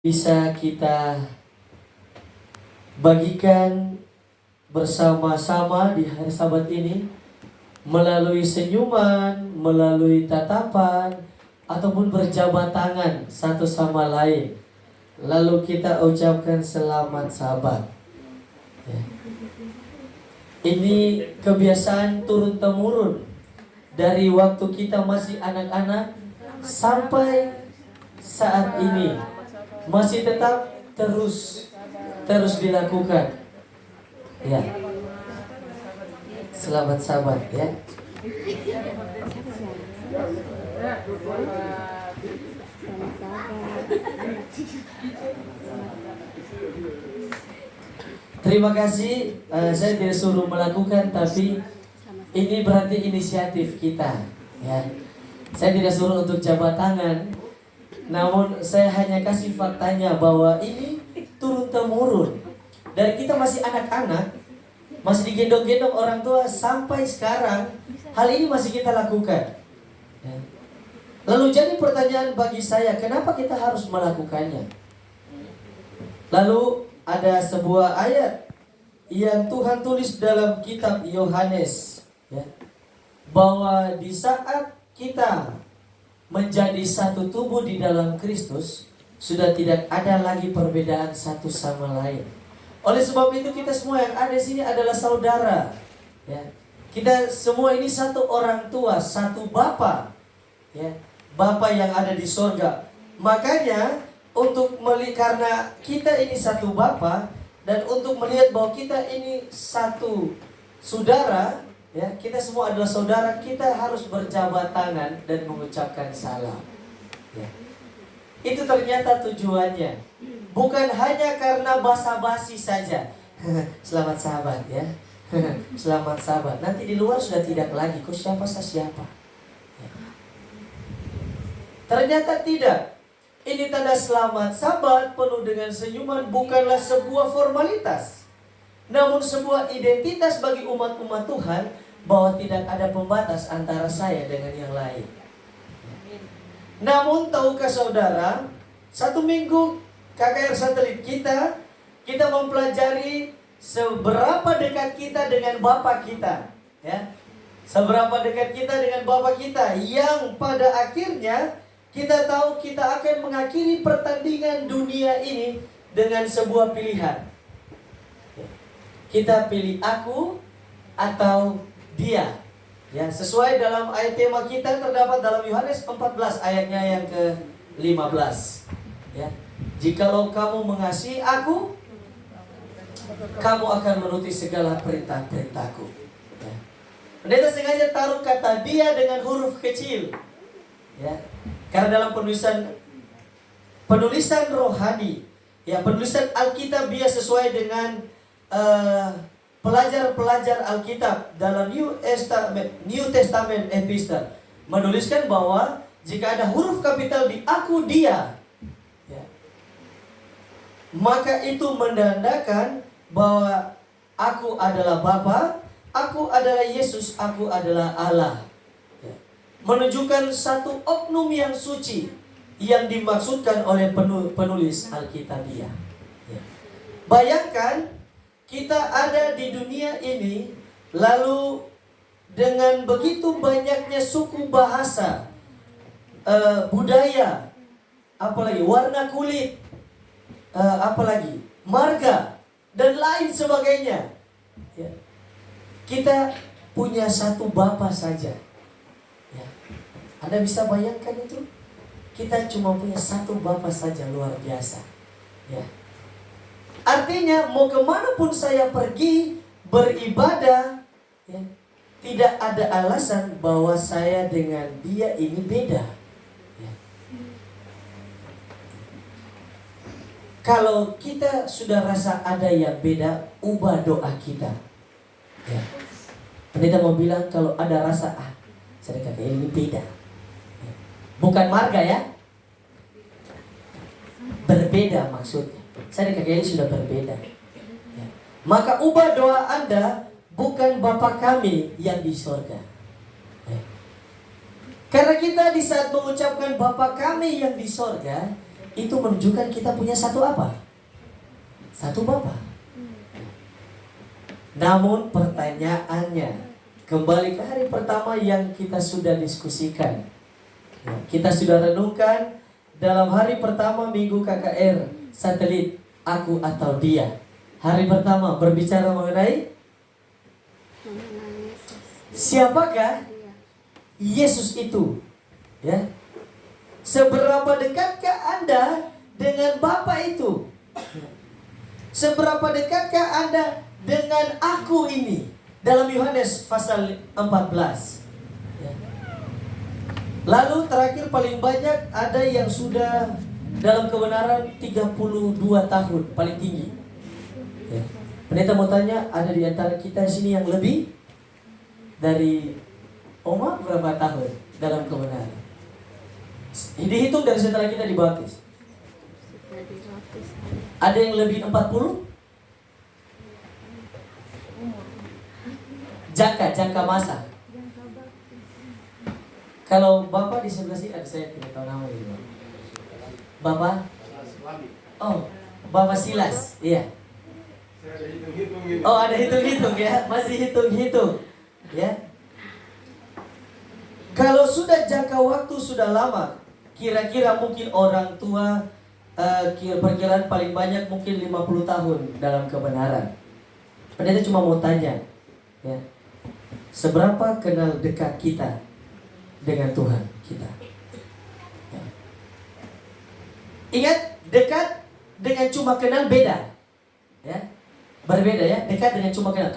bisa kita bagikan bersama-sama di hari Sabat ini melalui senyuman, melalui tatapan, ataupun berjabat tangan satu sama lain. Lalu kita ucapkan selamat Sabat. Ya. Ini kebiasaan turun-temurun dari waktu kita masih anak-anak sampai saat ini masih tetap terus dilakukan. Ya. Selamat Sabat ya. Terima kasih. Saya tidak suruh melakukan, tapi ini berarti inisiatif kita. Ya. Saya tidak suruh untuk jabat tangan, namun saya hanya kasih faktanya bahwa ini turun-temurun. Dari kita masih anak-anak, masih digendong-gendong orang tua sampai sekarang, hal ini masih kita lakukan. Ya. Lalu jadi pertanyaan bagi saya, kenapa kita harus melakukannya? Lalu ada sebuah ayat yang Tuhan tulis dalam kitab Yohanes, ya, bahwa di saat kita menjadi satu tubuh di dalam Kristus, sudah tidak ada lagi perbedaan satu sama lain. Oleh sebab itu kita semua yang ada di sini adalah saudara. Ya. Kita semua ini satu orang tua, satu Bapa. Ya. Bapa yang ada di sorga. Makanya karena kita ini satu Bapa, dan untuk melihat bahwa kita ini satu saudara, ya, kita semua adalah saudara, kita harus berjabat tangan dan mengucapkan salam. Ya. Itu ternyata tujuannya. Bukan hanya karena basa-basi saja. Selamat Sabat ya. Selamat Sabat. Nanti di luar sudah tidak lagi. Kok siapa siapa? Ya. Ternyata tidak. Ini tanda selamat Sabat penuh dengan senyuman bukanlah sebuah formalitas, namun sebuah identitas bagi umat-umat Tuhan bahwa tidak ada pembatas antara saya dengan yang lain. Namun tahukah saudara, satu minggu KKR satelit kita mempelajari seberapa dekat kita dengan Bapa kita, ya. Seberapa dekat kita dengan Bapa kita, yang pada akhirnya kita tahu kita akan mengakhiri pertandingan dunia ini dengan sebuah pilihan. Kita pilih aku atau dia. Ya, sesuai dalam ayat tema kita terdapat dalam Yohanes 14 ayatnya yang ke-15. Ya. Jikalau kamu mengasihi aku, kamu akan menuruti segala perintah-perintahku. Ya. Pendeta sengaja taruh kata dia dengan huruf kecil. Ya. Karena dalam penulisan rohani, ya, penulisan Alkitabiah sesuai dengan pelajar-pelajar Alkitab dalam New Testament Epistle menuliskan bahwa jika ada huruf kapital di aku dia, ya, maka itu menandakan bahwa aku adalah Bapa, aku adalah Yesus, aku adalah Allah. Menunjukkan satu oknum yang suci yang dimaksudkan oleh penulis Alkitabiah. Ya. Bayangkan kita ada di dunia ini, lalu dengan begitu banyaknya suku bahasa, budaya, apalagi warna kulit, apalagi marga dan lain sebagainya. Ya. Kita punya satu Bapa saja. Ya. Anda bisa bayangkan itu? Kita cuma punya satu Bapa saja, luar biasa. Ya. Artinya mau kemanapun saya pergi beribadah, ya, tidak ada alasan bahwa saya dengan dia ini beda. Ya. Kalau kita sudah rasa ada yang beda, ubah doa kita. Ya. Pendeta mau bilang kalau ada rasa saya kata ini beda. Ya. Bukan marga ya. Berbeda maksudnya. Saya kata ini sudah berbeda. Ya. Maka ubah doa Anda, bukan Bapa kami yang di sorga. Karena kita di saat mengucapkan Bapa kami yang di sorga, itu menunjukkan kita punya satu apa? Satu Bapa. Namun pertanyaannya, kembali ke hari pertama yang kita sudah diskusikan, kita sudah renungkan dalam hari pertama minggu KKR satelit, aku atau dia. Hari pertama berbicara mengenai siapakah Yesus itu, ya? Seberapa dekatkah Anda dengan Bapa itu? Seberapa dekatkah Anda dengan aku ini? Dalam Yohanes pasal 14. Ya. Lalu terakhir paling banyak ada yang sudah dalam kebenaran 32 tahun paling tinggi. Ya. Pendeta mau tanya, ada di antara kita sini yang lebih dari Oma berapa tahun dalam kebenaran? Dihitung dari setelah kita dibaptis. Ada yang lebih 40? Jangka masa. Kalau Bapak di sebelah sini, ada saya tidak tahu nama ini. Bapak? Oh, Bapak Silas, iya. Oh, ada hitung-hitung ya, masih hitung-hitung, ya. Kalau sudah jangka waktu sudah lama, kira-kira mungkin orang tua perkiraan paling banyak mungkin 50 tahun dalam kebenaran. Pendeta cuma mau tanya, ya, seberapa kenal dekat kita dengan Tuhan kita? Ya. Ingat, dekat dengan cuma kenal beda, ya, berbeda ya. Dekat dengan cuma kenal.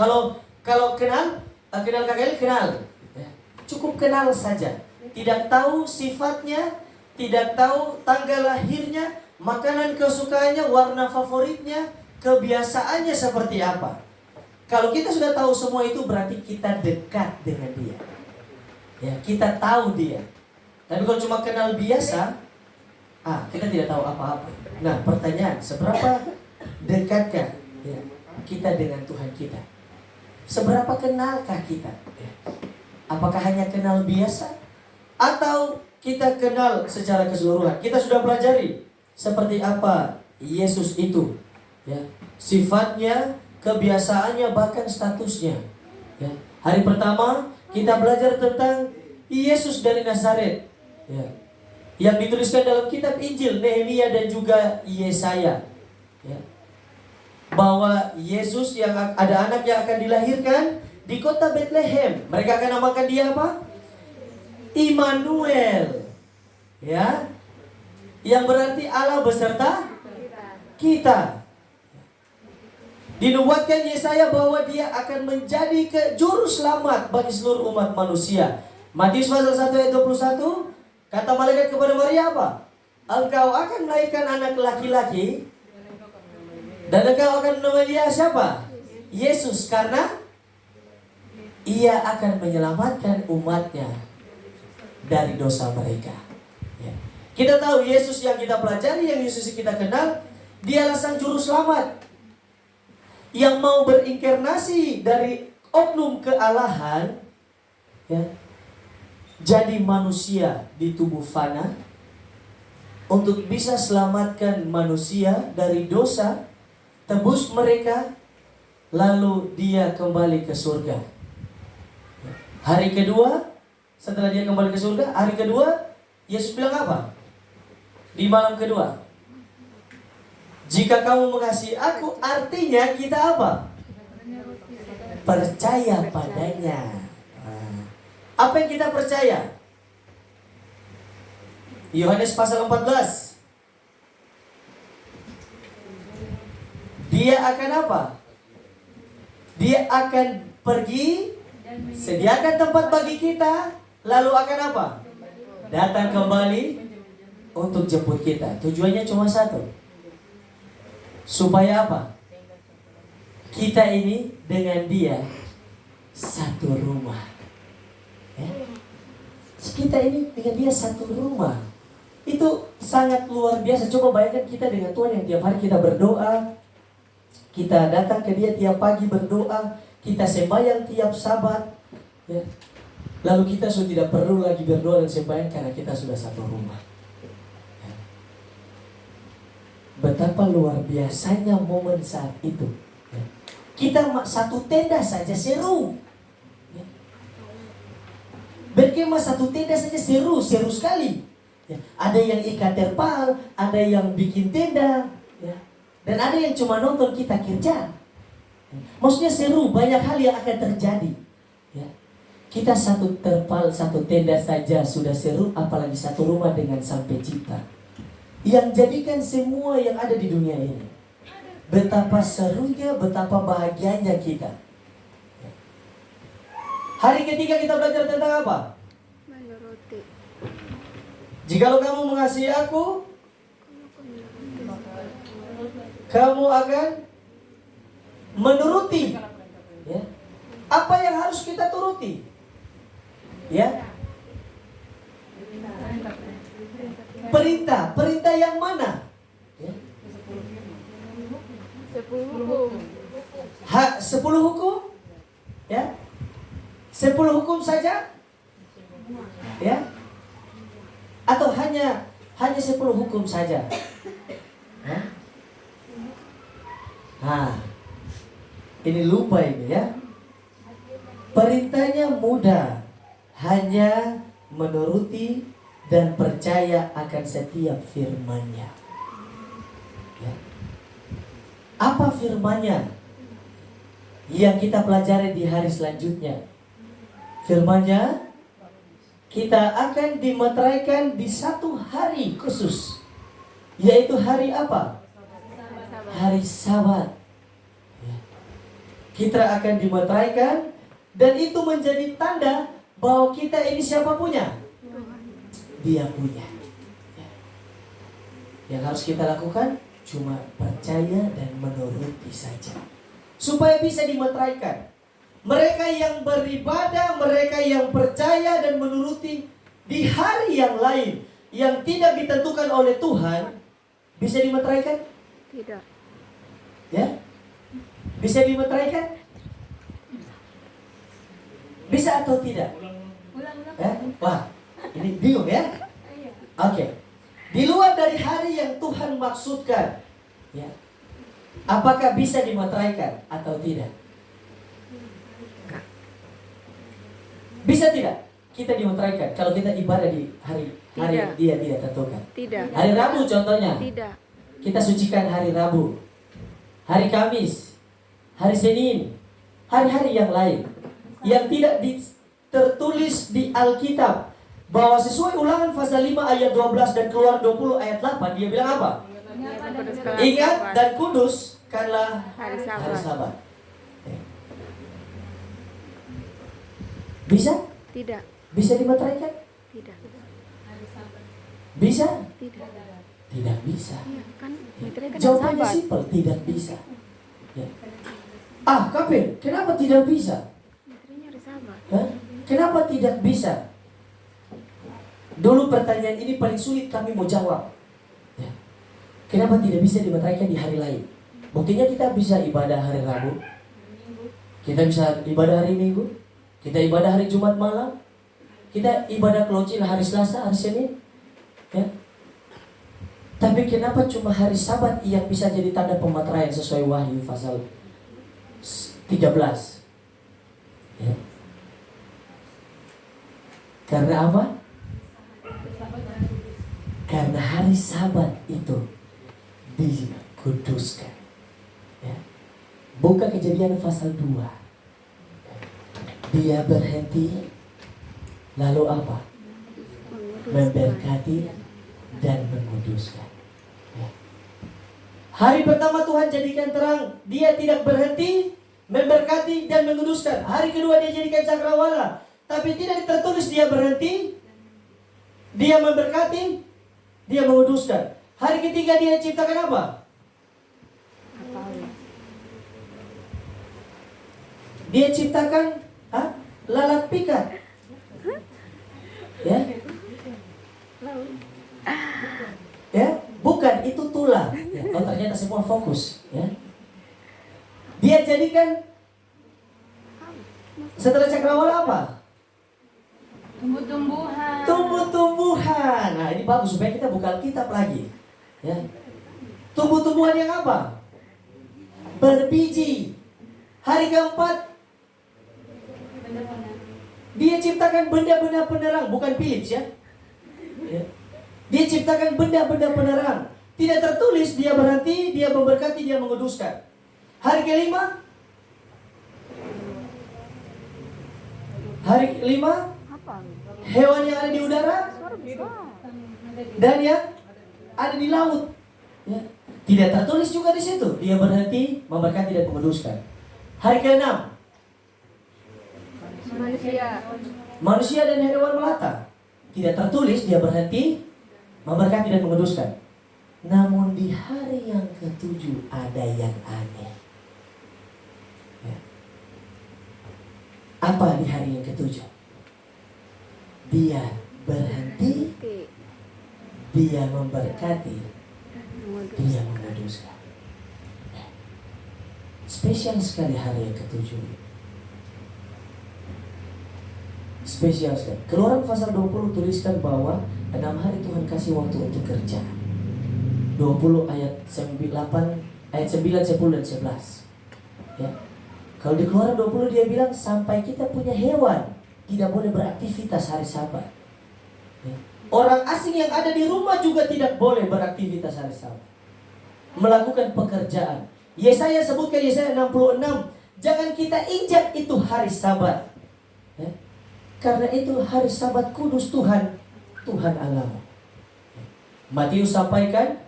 Kalau kenal KKL kenal, ya. Cukup kenal saja. Tidak tahu sifatnya, tidak tahu tanggal lahirnya, makanan kesukaannya, warna favoritnya, kebiasaannya seperti apa. Kalau kita sudah tahu semua itu, berarti kita dekat dengan dia. Ya, kita tahu dia. Tapi kalau cuma kenal biasa, kita tidak tahu apa-apa. Nah, pertanyaan, seberapa dekatkah ya, kita dengan Tuhan kita? Seberapa kenalkah kita? Ya. Apakah hanya kenal biasa? Atau kita kenal secara keseluruhan? Kita sudah pelajari seperti apa Yesus itu, ya, sifatnya, kebiasaannya, bahkan statusnya. Ya. Hari pertama kita belajar tentang Yesus dari Nazaret, ya, yang dituliskan dalam kitab Injil Nehemia dan juga Yesaya, ya, bahwa Yesus yang ada anak yang akan dilahirkan di kota Bethlehem. Mereka akan namakan dia apa? Immanuel, ya, yang berarti Allah beserta kita. Dinubuatkan Yesaya bahwa dia akan menjadi juru selamat bagi seluruh umat manusia. Matius pasal 1 ayat 21, kata malaikat kepada Maria apa? Engkau akan melahirkan anak laki-laki, dan engkau akan menamai dia siapa? Yesus, karena ia akan menyelamatkan umatnya dari dosa mereka. Ya. Kita tahu Yesus yang kita pelajari, yang Yesus yang kita kenal, dialah sang juru selamat yang mau berinkarnasi dari oknum kealahan, ya, jadi manusia di tubuh fana untuk bisa selamatkan manusia dari dosa, tebus mereka, lalu dia kembali ke surga. Hari kedua, setelah dia kembali ke surga, hari kedua Yesus bilang apa? Di malam kedua, jika kamu mengasihi aku, artinya kita apa? Percaya padanya. Apa yang kita percaya? Yohanes pasal 14. Dia akan apa? Dia akan pergi, sediakan tempat bagi kita, lalu akan apa? Datang kembali untuk jemput kita. Tujuannya cuma satu. Supaya apa? Kita ini dengan dia satu rumah. Ya? Kita ini dengan dia satu rumah. Itu sangat luar biasa. Coba bayangkan kita dengan Tuhan yang tiap hari kita berdoa, kita datang ke dia tiap pagi berdoa, kita sembahyang tiap Sabat, ya. Lalu kita sudah tidak perlu lagi berdoa dan sembahyang karena kita sudah satu rumah. Ya. Betapa luar biasanya momen saat itu. Ya. Kita satu tenda saja seru. Ya. Berkemah satu tenda saja seru sekali. Ya. Ada yang ikat terpal, ada yang bikin tenda, ya. Dan ada yang cuma nonton kita kerja. Ya. Maksudnya seru, banyak hal yang akan terjadi. Ya. Kita satu terpal, satu tenda saja sudah seru, apalagi satu rumah dengan Sang Pencipta yang jadikan semua yang ada di dunia ini. Betapa serunya, betapa bahagianya kita. Hari ketiga kita belajar tentang apa? Menuruti. Jikalau kamu mengasihi aku, kamu akan menuruti. Ya. Apa yang harus kita turuti? Ya. Perintah yang mana? Ya. 10 hukum. 10 hukum? Ya. 10 hukum saja? Ya. Atau hanya 10 hukum saja? Hah? Nah, ini lupa ini ya. Perintahnya mudah, hanya menuruti dan percaya akan setiap firman-Nya. Ya. Apa firman-Nya yang kita pelajari di hari selanjutnya? Firman-Nya, kita akan dimeteraikan di satu hari khusus, yaitu hari apa? Hari Sabat. Ya. Kita akan dimeteraikan, dan itu menjadi tanda bahwa kita ini siapa punya? Dia punya. Ya. Yang harus kita lakukan cuma percaya dan menuruti saja, supaya bisa dimeteraikan. Mereka yang beribadah, mereka yang percaya dan menuruti di hari yang lain yang tidak ditentukan oleh Tuhan, bisa dimeteraikan? Tidak. Ya? Bisa dimeteraikan? Bisa atau tidak? Ya? Wah, ini bingung ya? Oke. Di luar dari hari yang Tuhan maksudkan, ya, apakah bisa dimeteraikan atau tidak? Bisa tidak kita dimeteraikan kalau kita ibadah di hari yang dia tidak tentukan? Tidak. Hari Rabu contohnya. Tidak. Kita sucikan hari Rabu, hari Kamis, hari Senin, hari-hari yang lain yang tidak tertulis di Alkitab, bahwa sesuai Ulangan pasal 5 ayat 12 dan Keluaran 20 ayat 8, dia bilang apa? Ingat dan kuduskanlah hari Sabat. Bisa? Tidak. Bisa dimeteraikan? Tidak. Bisa? Tidak. Tidak bisa. Iya, kan meteraikan Jawabannya Sabat. simpel, tidak bisa. Ya. Kapten, kenapa tidak bisa? Meterainya hari Sabat. Hah? Kenapa tidak bisa? Dulu pertanyaan ini paling sulit kami mau jawab. Ya. Kenapa tidak bisa dimeteraikan di hari lain? Buktinya kita bisa ibadah hari Rabu, kita bisa ibadah hari Minggu, kita ibadah hari Jumat malam, kita ibadah kelocil hari Selasa, hari Senin. Ya. Tapi kenapa cuma hari Sabat yang bisa jadi tanda pemeteraian sesuai Wahyu pasal 13? Ya. Karena apa? Karena hari Sabat itu dikuduskan. Ya. Buka Kejadian pasal 2. Dia berhenti, lalu apa? Memberkati dan menguduskan. Ya. Hari pertama Tuhan jadikan terang, dia tidak berhenti, memberkati dan menguduskan. Hari kedua dia jadikan cakrawala, tapi tidak tertulis dia berhenti, dia memberkati, dia menguduskan. Hari ketiga dia ciptakan apa? Dia ciptakan lalat pikat. Ya. Ya, bukan itu tulang. Ya, oh ternyata semua fokus, ya. Dia jadikan setelah cakrawala apa? Tumbuh-tumbuhan. Tumbuh-tumbuhan. Nah, ini bagus supaya kita buka Alkitab lagi. Ya. Tumbuh-tumbuhan yang apa? Berbiji. Hari keempat, dia ciptakan benda-benda penerang, bukan Philips ya. Dia ciptakan benda-benda penerang. Tidak tertulis dia berhenti, dia memberkati, dia menguduskan. Hari kelima, Apa? hewan yang ada di udara Suara besar. dan yang ada di laut. Ya. Tidak tertulis juga di situ. Dia berhenti, memberkati dan menguduskan. Hari ke-6, manusia dan hewan melata. Tidak tertulis dia berhenti, memberkati dan menguduskan. Namun di hari yang ke-7 ada yang aneh. Ya. Apa di hari yang ke-7? Dia berhenti, dia memberkati, dia menguduskan. Spesial sekali hari yang ke-7. Spesial sekali. Keluaran pasal 20 tuliskan bahwa 6 hari Tuhan kasih waktu untuk kerja. 20 ayat 8, ayat 9, 10 dan 11. Ya. Kalau di Keluaran 20 dia bilang sampai kita punya hewan tidak boleh beraktivitas hari Sabat. Ya. Orang asing yang ada di rumah juga tidak boleh beraktivitas hari Sabat. Melakukan pekerjaan. Yesaya sebutkan Yesaya 66, jangan kita injak itu hari Sabat. Ya. Karena itu hari Sabat kudus Tuhan, Tuhan Allah. Matius sampaikan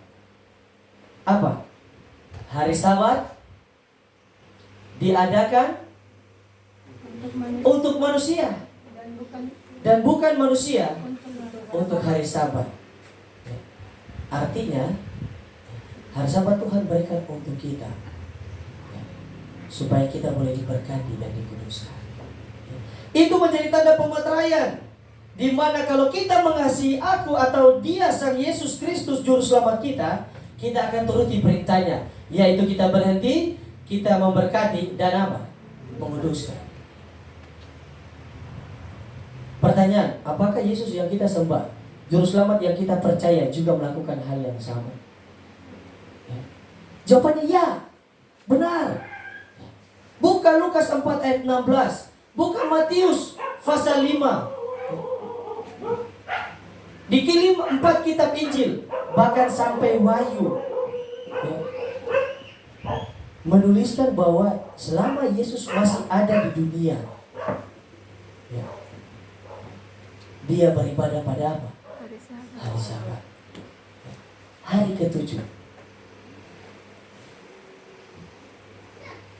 apa? Hari Sabat diadakan untuk manusia dan bukan manusia untuk hari Sabat. Artinya hari Sabat Tuhan berikan untuk kita supaya kita boleh diberkati dan dikuduskan. Itu menjadi tanda pemeteraian, di mana kalau kita mengasihi aku atau Dia Sang Yesus Kristus Juru Selamat kita, kita akan turuti perintahnya, yaitu kita berhenti, kita memberkati dan apa? Menguduskan. Pertanyaan, apakah Yesus yang kita sembah, Juru Selamat yang kita percaya juga melakukan hal yang sama? Ya. Jawabannya ya, benar. Bukan Lukas 4 ayat 16, bukan Matius pasal 5. Di 4 kitab Injil, bahkan sampai Wahyu, ya, menuliskan bahwa selama Yesus masih ada di dunia, ya, Dia beribadah pada apa? Hari Sabat. Hari ke-7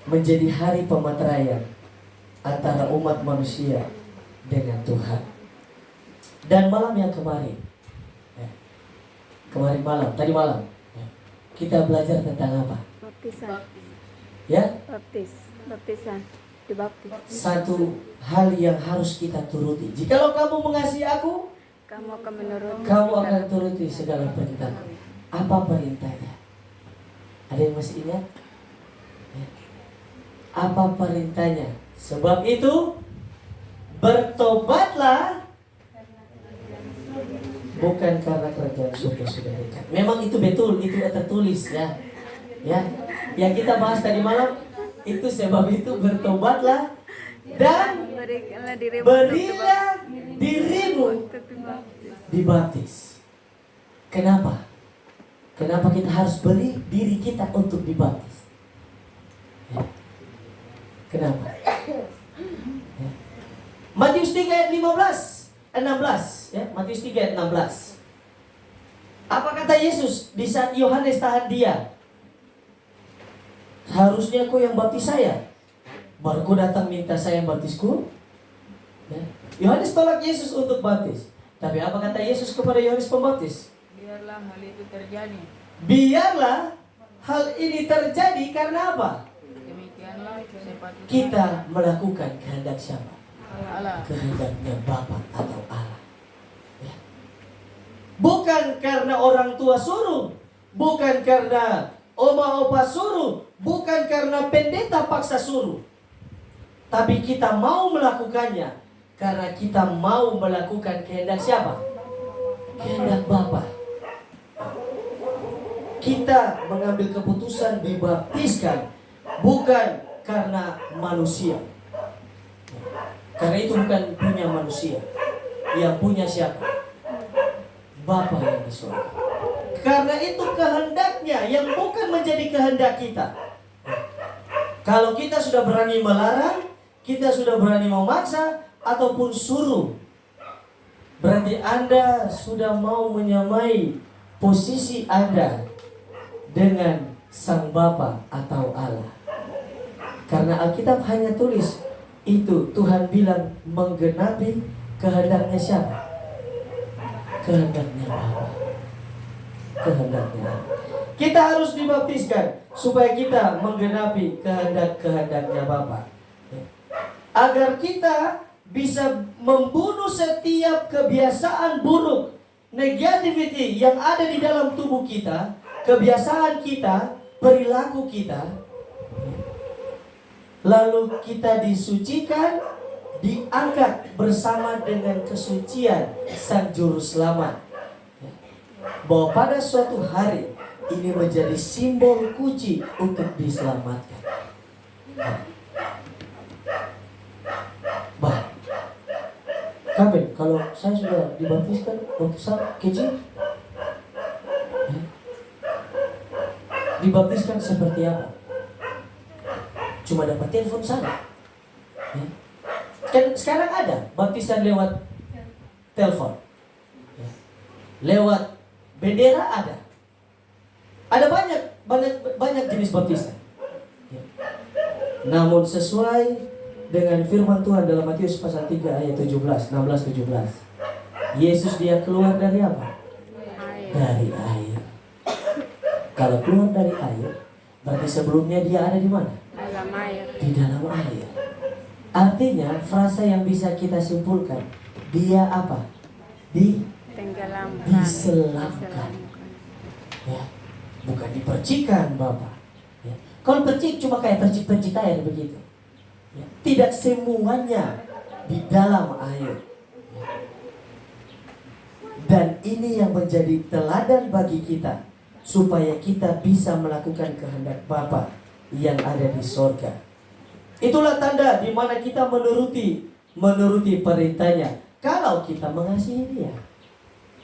menjadi hari pemeteraian antara umat manusia dengan Tuhan. Dan malam yang kemarin, ya, tadi malam, ya, kita belajar tentang apa? Baptisan. Ya, Baptisan. Dibaptis. satu hal yang harus kita turuti. Jikalau kamu mengasihi aku, Kamu akan menuruti. kamu akan turuti segala perintahku. Apa perintahnya? Ada yang masih ingat? Ya. Apa perintahnya? Sebab itu bertobatlah, bukan karena kerajaan surga sudah dekat. Memang itu betul, itu tertulis ya. Ya, yang kita bahas tadi malam itu sebab itu bertobatlah dan berilah dirimu dibaptis. Kenapa? Kenapa kita harus beri diri kita untuk dibaptis? Ya. Kenapa? Ya. Matius 3 ayat 16, ya, Matius 3 ayat 16. Apa kata Yesus di saat Yohanes tahan dia? Harusnya kau yang baptis saya, baru kau datang minta saya yang baptisku. Ya. Yohanes tolak Yesus untuk baptis. Tapi apa kata Yesus kepada Yohanes Pembaptis? Biarlah hal itu terjadi. Biarlah hal ini terjadi karena apa? Demikianlah sepatutnya Kita melakukan kehendak siapa? Allah. Kehendaknya Bapa atau Allah. Ya. Bukan karena orang tua suruh, bukan karena oma opa suruh, bukan karena pendeta paksa suruh. Tapi kita mau melakukannya karena kita mau melakukan kehendak siapa? Kehendak Bapa. kita mengambil keputusan dibaptiskan bukan karena manusia. Karena itu bukan punya manusia. Yang punya siapa? Bapa yang di surga. Karena itu kehendaknya yang bukan menjadi kehendak kita. Kalau kita sudah berani melarang, kita sudah berani memaksa ataupun suruh, berarti Anda sudah mau menyamai posisi Anda dengan Sang Bapa atau Allah. Karena Alkitab hanya tulis itu, Tuhan bilang menggenapi kehendaknya siapa? Kehendaknya Bapa. Kehendaknya Allah. Kita harus dibaptiskan supaya kita menggenapi kehendak-kehendaknya Bapa. Agar kita bisa membunuh setiap kebiasaan buruk, negativity yang ada di dalam tubuh kita, kebiasaan kita, perilaku kita. Lalu kita disucikan, diangkat bersama dengan kesucian Sang Juru Selamat. Bahwa pada suatu hari ini menjadi simbol kunci untuk diselamatkan. Bah, kapan kalau saya sudah dibaptiskan waktu saya kecil, dibaptiskan seperti apa? Cuma dapat telepon sana. Kan sekarang ada baptisan lewat telepon, lewat bendera ada. Ada banyak jenis baptisan. Namun sesuai dengan firman Tuhan dalam Matius pasal 3 ayat 16, 17. Yesus dia keluar dari apa? Dari air. Kalau keluar dari air, berarti sebelumnya dia ada di mana? Dalam air. Di dalam air. Artinya frasa yang bisa kita simpulkan, dia apa? Tenggelamkan. Diselamkan. Ya, bukan dipercikan Bapak. Ya. Kalau percik cuma kayak percik-percik air begitu. Ya. Tidak semuanya di dalam air. Ya. Dan ini yang menjadi teladan bagi kita, supaya kita bisa melakukan kehendak Bapa yang ada di sorga. Itulah tanda di mana kita menuruti perintahnya. Kalau kita mengasihi Dia.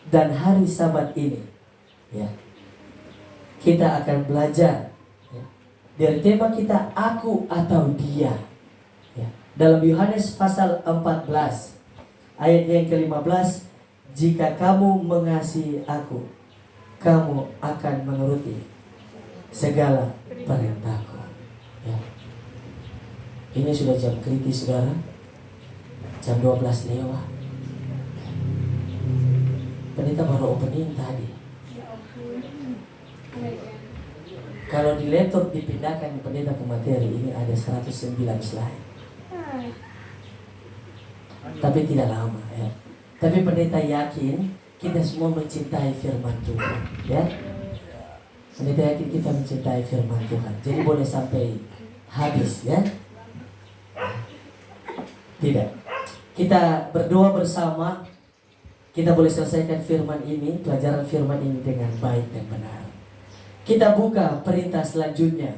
Dan hari Sabat ini, ya, kita akan belajar, ya, dari tema kita aku atau dia. Ya. Dalam Yohanes pasal 14 ayat yang ke-15, jika kamu mengasihi aku, kamu akan menuruti segala perintahku. Ya. Ini sudah jam kritis, saudara. Jam 12 lewat. Pendeta baru opening tadi. Kalau di laptop dipindahkan pendeta ke materi, ini ada 109 slide. Tapi tidak lama, ya. Tapi pendeta yakin kita semua mencintai firman Tuhan, ya. Pendeta yakin kita mencintai firman Tuhan. Jadi boleh sampai habis, ya. Tidak. Kita berdoa bersama. Kita boleh selesaikan firman ini, pelajaran firman ini dengan baik dan benar. Kita buka perintah selanjutnya.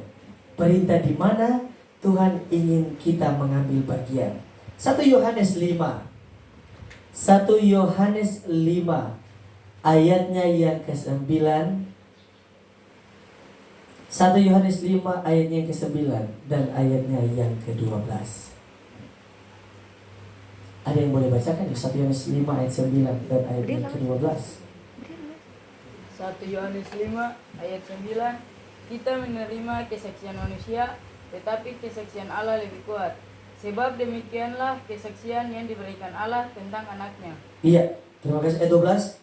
Perintah di mana Tuhan ingin kita mengambil bagian. 1 Yohanes 5. 1 Yohanes 5 ayatnya yang ke-9. 1 Yohanes 5 ayatnya yang ke-9 dan ayatnya yang ke-12. Ada yang boleh bacakan di 1 Yohanes 5 ayat 9 dan ayat yang ke-12. 1 Yohanes 5 ayat 9, kita menerima kesaksian manusia, tetapi kesaksian Allah lebih kuat. Sebab demikianlah kesaksian yang diberikan Allah tentang anaknya. Iya, terima kasih. Ayat 12.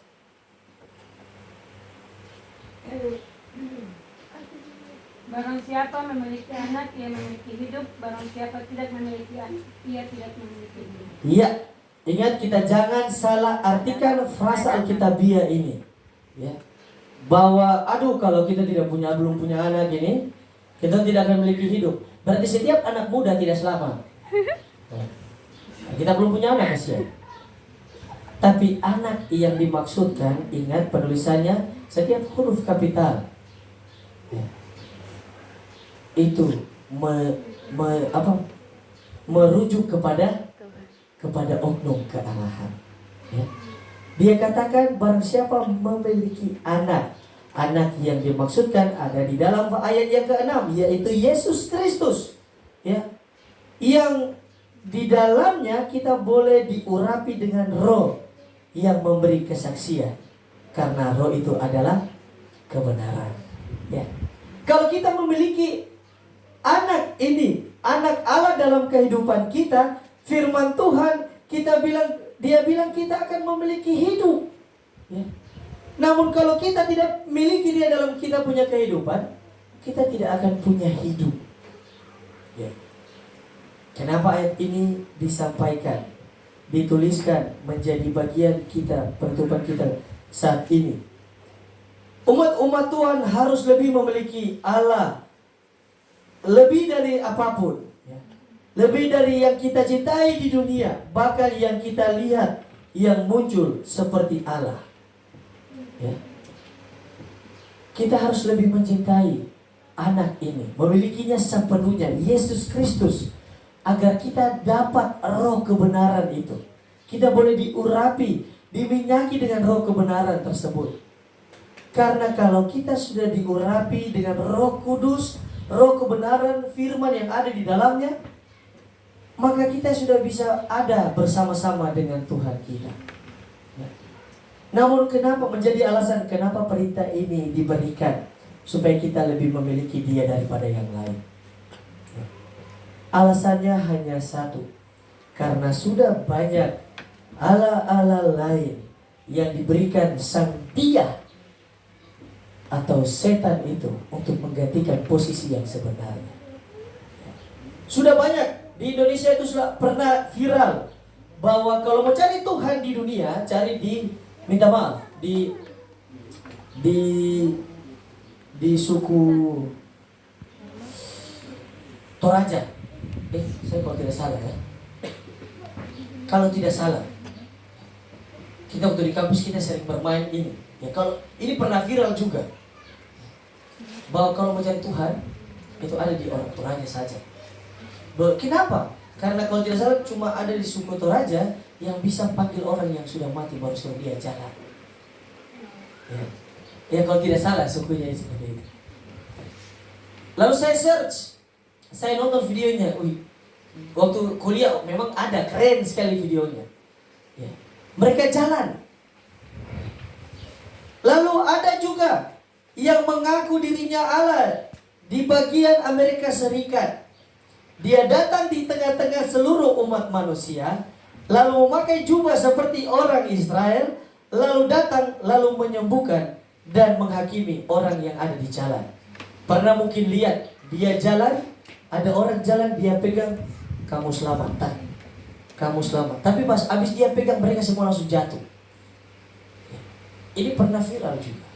Barang siapa memiliki anak, ia memiliki hidup. Barang siapa tidak memiliki anak, ia tidak memiliki hidup. Iya, ingat kita jangan salah artikan frasa Alkitabiah ini. Ya. Bahwa kalau kita belum punya anak ini, kita tidak akan memiliki hidup. Berarti setiap anak muda tidak selamat. Nah, kita belum punya anak, kasihan. Tapi anak yang dimaksudkan, ingat penulisannya setiap huruf kapital. Ya. Itu merujuk kepada oknum kealahan. Ya. Dia katakan barang siapa memiliki anak yang dimaksudkan ada di dalam ayat yang ke-6, yaitu Yesus Kristus. Ya. Yang di dalamnya kita boleh diurapi dengan roh yang memberi kesaksian. Karena roh itu adalah kebenaran. Ya. Kalau kita memiliki anak ini, anak Allah dalam kehidupan kita, firman Tuhan, dia bilang kita akan memiliki hidup. Ya. Namun kalau kita tidak miliki dia dalam kita punya kehidupan, kita tidak akan punya hidup. Ya. Kenapa ayat ini disampaikan, dituliskan menjadi bagian kita, perhidupan kita saat ini? Umat Tuhan harus lebih memiliki Allah, lebih dari apapun, ya. Lebih dari yang kita cintai di dunia, bahkan yang kita lihat yang muncul seperti Allah. Ya. Kita harus lebih mencintai anak ini, memilikinya sepenuhnya, Yesus Kristus, agar kita dapat roh kebenaran itu. Kita boleh diurapi, diminyaki dengan roh kebenaran tersebut. Karena kalau kita sudah diurapi dengan Roh Kudus, roh kebenaran, firman yang ada di dalamnya, maka kita sudah bisa ada bersama-sama dengan Tuhan kita. Ya. Namun kenapa menjadi alasan kenapa perintah ini diberikan? Supaya kita lebih memiliki dia daripada yang lain. Ya. Alasannya hanya satu. Karena sudah banyak Allah-Allah lain yang diberikan sang dia atau setan itu untuk menggantikan posisi yang sebenarnya. Sudah banyak di Indonesia itu sudah pernah viral bahwa kalau mau cari Tuhan di dunia, cari di suku Toraja. Saya kalau tidak salah ya. Kalau tidak salah, kita waktu di kampus kita sering bermain ini. Ya, kalau ini pernah viral juga. Bahwa kalau mau cari Tuhan, itu ada di orang Toraja saja. Kenapa? Karena kalau tidak salah cuma ada di suku Toraja yang bisa panggil orang yang sudah mati baru suruh dia jalan. Ya kalau tidak salah sukunya seperti itu. Lalu saya search, saya nonton videonya. Waktu kuliah memang ada, keren sekali videonya. Ya. Mereka jalan. Lalu ada juga yang mengaku dirinya Allah di bagian Amerika Serikat. Dia datang di tengah-tengah seluruh umat manusia, lalu memakai jubah seperti orang Israel, lalu datang, lalu menyembuhkan dan menghakimi orang yang ada di jalan. Pernah mungkin lihat, dia jalan, ada orang jalan, dia pegang, kamu selamat, kamu selamat. Tapi pas habis dia pegang, mereka semua langsung jatuh. Ini pernah viral juga.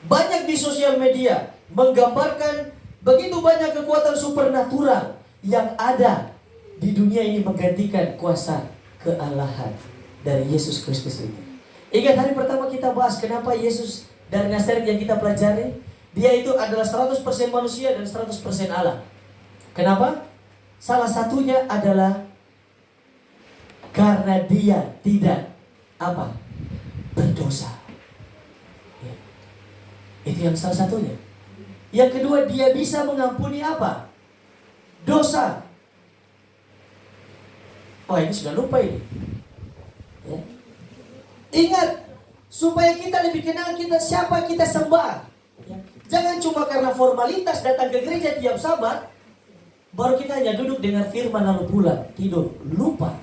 Banyak di sosial media menggambarkan begitu banyak kekuatan supernatural yang ada di dunia ini menggantikan kuasa kealahan dari Yesus Kristus itu. Ingat hari pertama kita bahas kenapa Yesus dari Nazaret yang kita pelajari, dia itu adalah 100% manusia dan 100% Allah. Kenapa? Salah satunya adalah karena dia tidak berdosa. Ya. Itu yang salah satunya. Yang kedua, dia bisa mengampuni dosa. Ini sudah lupa ini. Ya. Ingat, supaya kita lebih kenal siapa kita sembah. Ya. Jangan cuma karena formalitas datang ke gereja tiap Sabat, baru kita hanya duduk dengar firman lalu pulang, tidur, lupa.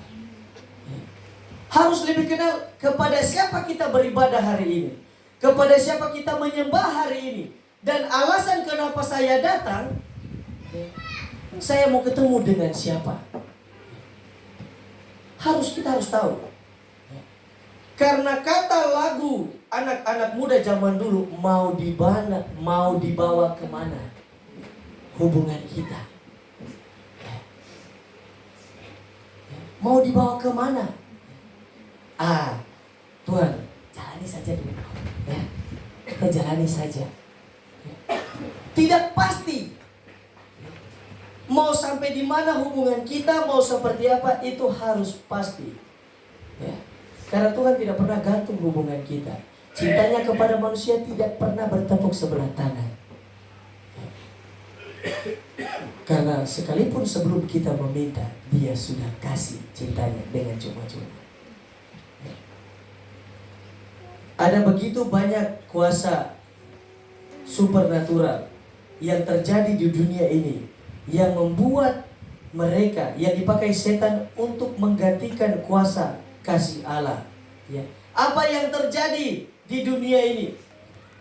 Harus lebih kenal kepada siapa kita beribadah hari ini, kepada siapa kita menyembah hari ini, dan alasan kenapa saya datang, saya mau ketemu dengan siapa. Kita harus tahu. Karena kata lagu anak-anak muda zaman dulu, mau dibawa kemana hubungan kita. Mau dibawa kemana? Tuhan, jalani saja dulu. Ya, kita jalani saja. Tidak pasti. Mau sampai di mana hubungan kita, mau seperti apa, itu harus pasti. Ya. Karena Tuhan tidak pernah gantung hubungan kita. Cintanya kepada manusia tidak pernah bertepuk sebelah tangan. Karena sekalipun sebelum kita meminta, Dia sudah kasih cintanya dengan cuma-cuma. Ada begitu banyak kuasa supernatural yang terjadi di dunia ini, yang membuat mereka yang dipakai setan untuk menggantikan kuasa kasih Allah. Ya. Apa yang terjadi di dunia ini?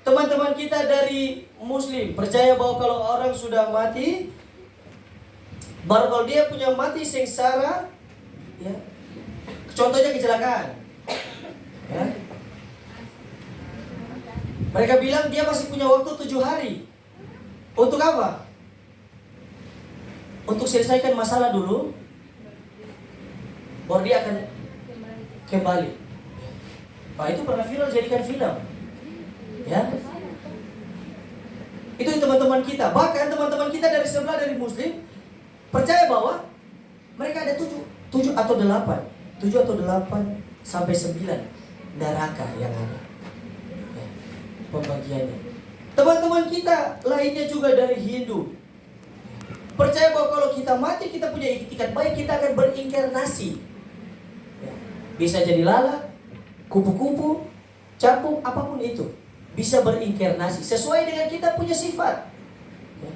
Teman-teman kita dari Muslim percaya bahwa kalau orang sudah mati, baru kalau dia punya mati sengsara, ya, contohnya kecelakaan, ya, mereka bilang dia masih punya waktu 7 hari. Untuk apa? Untuk selesaikan masalah dulu, baru dia akan kembali. Nah, itu pernah viral, jadikan film. Ya. Itu teman-teman kita. Bahkan teman-teman kita dari sebelah dari Muslim percaya bahwa mereka ada 7 atau 8 sampai 9 neraka yang ada. Ya, pembagiannya. Teman-teman kita lainnya juga dari Hindu percaya bahwa kalau kita mati, kita punya itikat baik, kita akan berinkarnasi. Ya. Bisa jadi lalat, kupu-kupu, capung, apapun itu. Bisa berinkarnasi sesuai dengan kita punya sifat. Ya.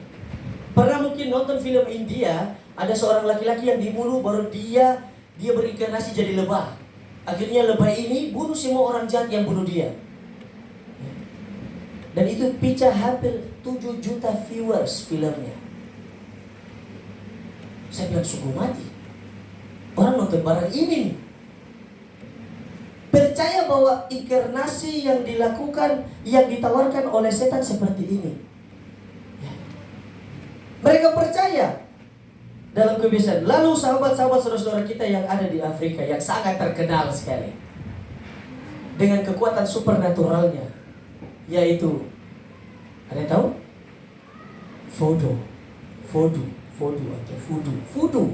Pernah mungkin nonton film India, ada seorang laki-laki yang dibunuh, baru dia berinkarnasi jadi lebah. Akhirnya lebah ini bunuh semua orang jahat yang bunuh dia. Ya. Dan itu pecah hampir 7 juta viewers filmnya. Saya bilang sungguh mati. Orang nonton barang ini percaya bahwa inkarnasi yang dilakukan, yang ditawarkan oleh setan seperti ini. Ya. Mereka percaya dalam kebiasaan. Lalu sahabat-sahabat saudara-saudara kita yang ada di Afrika, yang sangat terkenal sekali dengan kekuatan supernaturalnya, yaitu, ada yang tahu? Voodoo atau voodoo.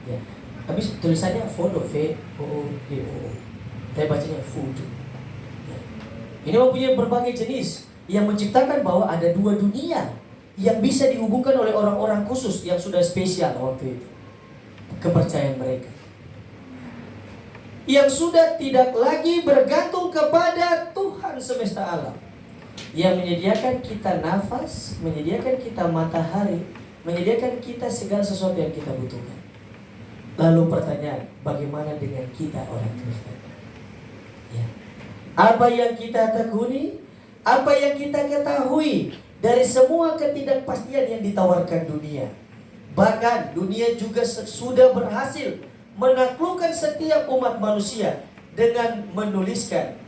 Ya. Habis tulisannya voodoo, V-O-O-D-O. Saya bacanya voodoo. Ya. Ini mempunyai berbagai jenis yang menciptakan bahwa ada 2 dunia yang bisa dihubungkan oleh orang-orang khusus yang sudah spesial waktu itu. Kepercayaan mereka yang sudah tidak lagi bergantung kepada Tuhan semesta alam, yang menyediakan kita nafas, menyediakan kita matahari, menyediakan kita segala sesuatu yang kita butuhkan. Lalu pertanyaan, bagaimana dengan kita orang Kristen? Ya. Apa yang kita tekuni, apa yang kita ketahui dari semua ketidakpastian yang ditawarkan dunia. Bahkan dunia juga sudah berhasil menaklukkan setiap umat manusia dengan menuliskan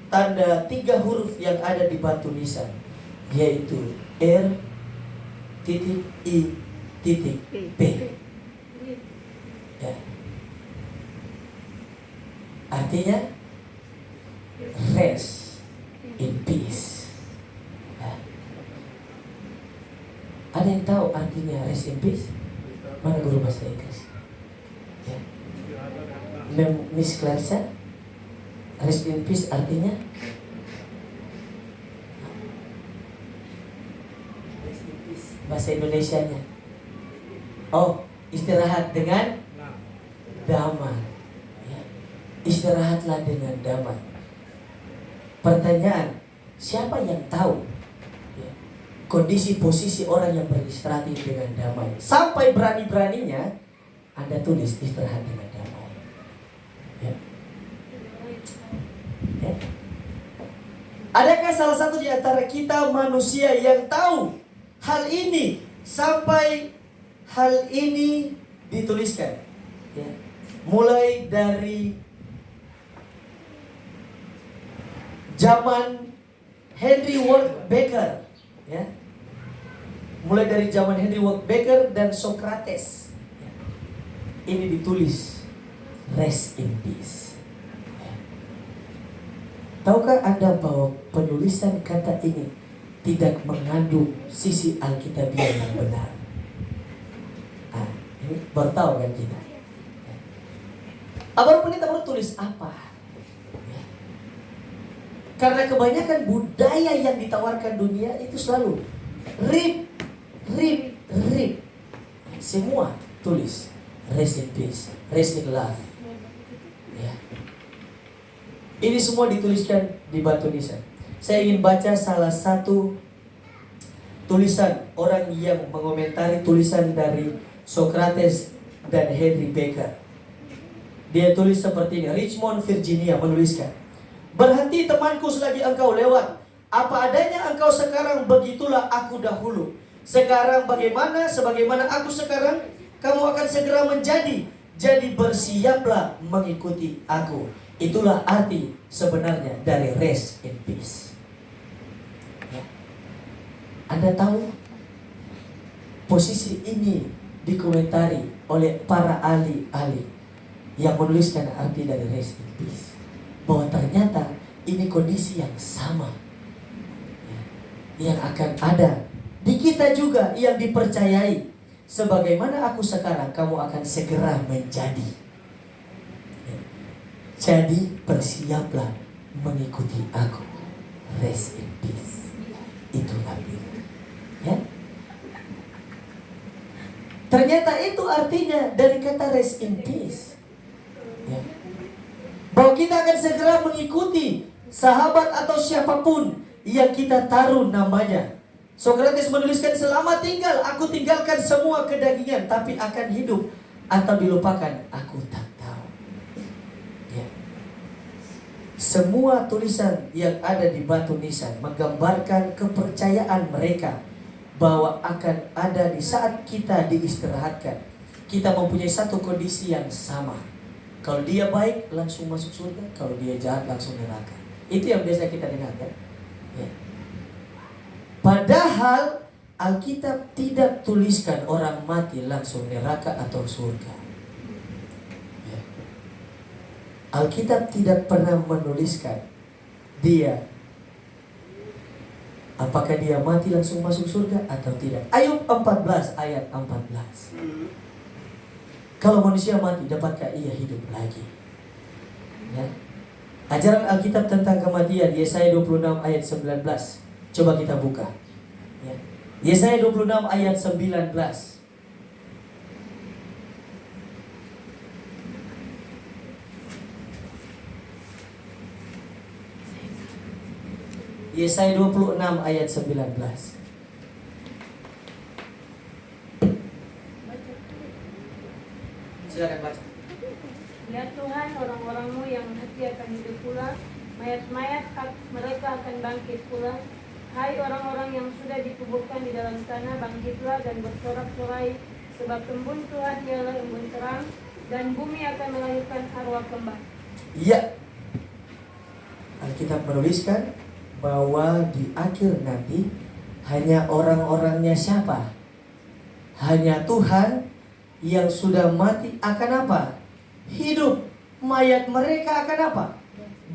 tanda 3 huruf yang ada di batu nisan, yaitu R.I.P. Ya. Artinya rest in peace. Ya. Ada yang tahu artinya rest in peace? Mana guru bahasa Inggris? Ya. Miss Clarissa, rest in peace artinya? Rest in peace bahasa Indonesianya. Oh, istirahat dengan damai. Ya. Istirahatlah dengan damai. Pertanyaan, siapa yang tahu ya, kondisi posisi orang yang beristirahat dengan damai? Sampai berani-beraninya Anda tulis istirahat dengan damai. Ya. Ya. Adakah salah satu di antara kita manusia yang tahu hal ini sampai hal ini dituliskan? Ya. Mulai dari zaman Henry Ward Becker, ya. Mulai dari zaman Henry Ward Becker dan Socrates, ya. Ini ditulis rest in peace. Ya. Tahukah Anda bahwa penulisan kata ini tidak mengandung sisi Alkitabiah yang benar. Ini baru tahu kan kita. Abang Pendeta baru tulis apa? Ya. Karena kebanyakan budaya yang ditawarkan dunia itu selalu rip. Semua tulis rest in peace, rest in love. Ya. Ini semua dituliskan di batu nisan. Saya ingin baca salah satu tulisan orang yang mengomentari tulisan dari Socrates dan Henry Baker. Dia tulis seperti ini. Richmond, Virginia menuliskan, berhenti temanku selagi engkau lewat. Apa adanya engkau sekarang, begitulah aku dahulu. Sekarang bagaimana, sebagaimana aku sekarang, kamu akan segera menjadi. Jadi bersiaplah mengikuti aku. Itulah arti sebenarnya dari rest in peace. Ya. Anda tahu posisi ini dikomentari oleh para ahli-ahli yang menuliskan arti dari rest in peace, bahwa ternyata ini kondisi yang sama ya, yang akan ada di kita juga, yang dipercayai. Sebagaimana aku sekarang, kamu akan segera menjadi. Ya. Jadi bersiaplah mengikuti aku. Rest in peace. Itulah dia. Ya. Ternyata itu artinya dari kata rest in peace. Ya. Bahwa kita akan segera mengikuti sahabat atau siapapun yang kita taruh namanya. Socrates menuliskan, selama tinggal aku tinggalkan semua kedagingan, tapi akan hidup atau dilupakan aku tak tahu. Ya. Semua tulisan yang ada di batu nisan menggambarkan kepercayaan mereka bahwa akan ada di saat kita diistirahatkan, kita mempunyai satu kondisi yang sama. Kalau dia baik langsung masuk surga, kalau dia jahat langsung neraka. Itu yang biasa kita dengar kan? Ya. Padahal Alkitab tidak tuliskan orang mati langsung neraka atau surga. Ya. Alkitab tidak pernah menuliskan dia apakah dia mati langsung masuk surga atau tidak. Ayub 14 ayat 14. Kalau manusia mati, dapatkah ia hidup lagi? Ya. Ajaran Alkitab tentang kematian, Yesaya 26 ayat 19. Coba kita buka. Ya. Yesaya 26 ayat 19. Yesaya 26 ayat 19. Silakan baca. Ya Tuhan, orang-orang-Mu yang mati akan hidup pula, mayat-mayat mereka akan bangkit pula. Hai orang-orang yang sudah dikuburkan di dalam tanah, bangkitlah dan bersorak-sorai, sebab embun Tuhan ialah embun terang, dan bumi akan melahirkan arwah kembang. Iya. Alkitab menuliskan bahwa di akhir nanti hanya orang-orangnya siapa? Hanya Tuhan yang sudah mati akan apa? Hidup. Mayat mereka akan apa?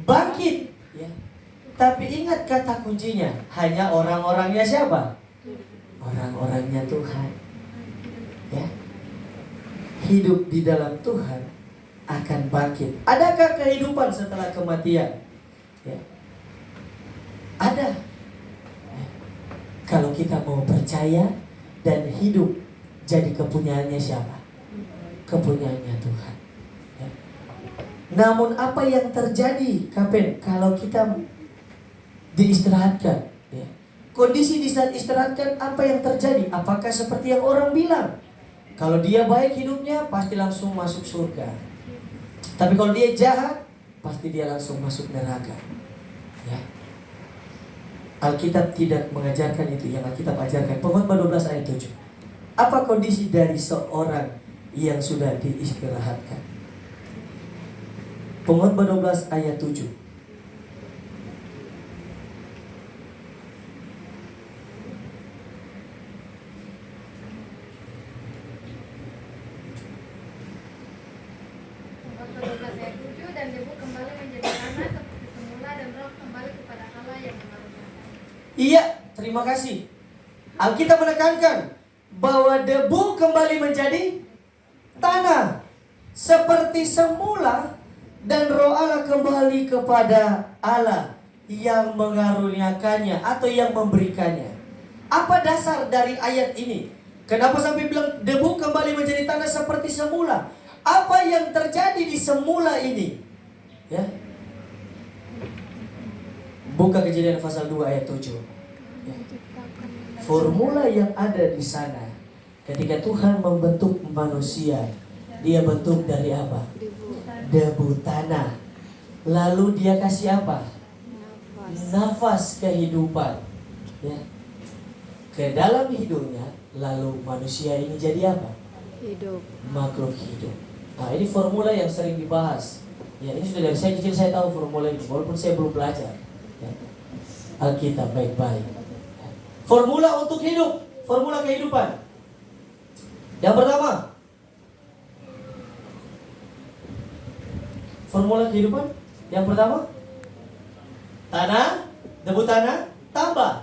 Bangkit. Ya. Tapi ingat kata kuncinya, hanya orang-orangnya siapa? Orang-orangnya Tuhan. Ya. Hidup di dalam Tuhan akan bangkit. Adakah kehidupan setelah kematian? Ya. Ada. Ya. Kalau kita mau percaya dan hidup jadi kepunyaannya siapa? Kepunyaannya Tuhan. Ya. Namun apa yang terjadi, Kapen, kalau kita diistirahatkan, ya. Kondisi di saat istirahatkan, apa yang terjadi? Apakah seperti yang orang bilang? Kalau dia baik hidupnya, pasti langsung masuk surga. Tapi kalau dia jahat, pasti dia langsung masuk neraka. Ya. Alkitab tidak mengajarkan itu. Yang Alkitab ajarkan, Pengkhotbah 12 ayat 7. Apa kondisi dari seorang yang sudah diistirahatkan? Pengkhotbah 12 ayat 7. Dan debu kembali menjadi tanah seperti semula, dan roh kembali kepada Allah yang mengaruniakan. Iya, Terima kasih. Alkitab menekankan bahwa debu kembali menjadi tanah seperti semula, dan roh Allah kembali kepada Allah yang mengaruniakannya atau yang memberikannya. Apa dasar dari ayat ini? Kenapa sampai bilang debu kembali menjadi tanah seperti semula? Apa yang terjadi di semula ini? Ya. Buka Kejadian pasal 2 ayat 7. Ya. Formula yang ada di sana ketika Tuhan membentuk manusia, dia bentuk dari apa? Debu tanah. Lalu dia kasih apa? Nafas kehidupan, ya, ke dalam hidupnya. Lalu manusia ini jadi apa? Hidup. Makhluk hidup. Nah, ini formula yang sering dibahas. Ya, ini sudah dari saya kecil saya tahu formula ini, walaupun saya belum belajar. Ya. Alkitab baik-baik. Formula untuk hidup, formula kehidupan. Yang pertama, formula kehidupan. Yang pertama, tanah, debu tanah, tambah.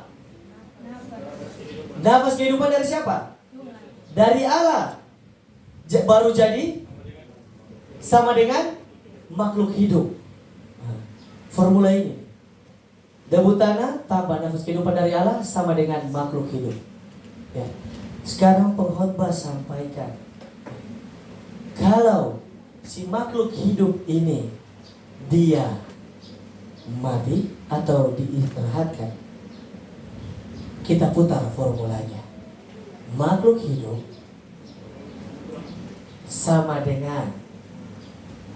Nafas kehidupan dari siapa? Dari Allah. Baru jadi sama dengan makhluk hidup. Nah, formula ini. Debu tanah tambah nafas kehidupan dari Allah sama dengan makhluk hidup. Ya. Sekarang pengkhotbah sampaikan, kalau si makhluk hidup ini dia mati atau diistirahatkan, kita putar formulanya. Makhluk hidup sama dengan,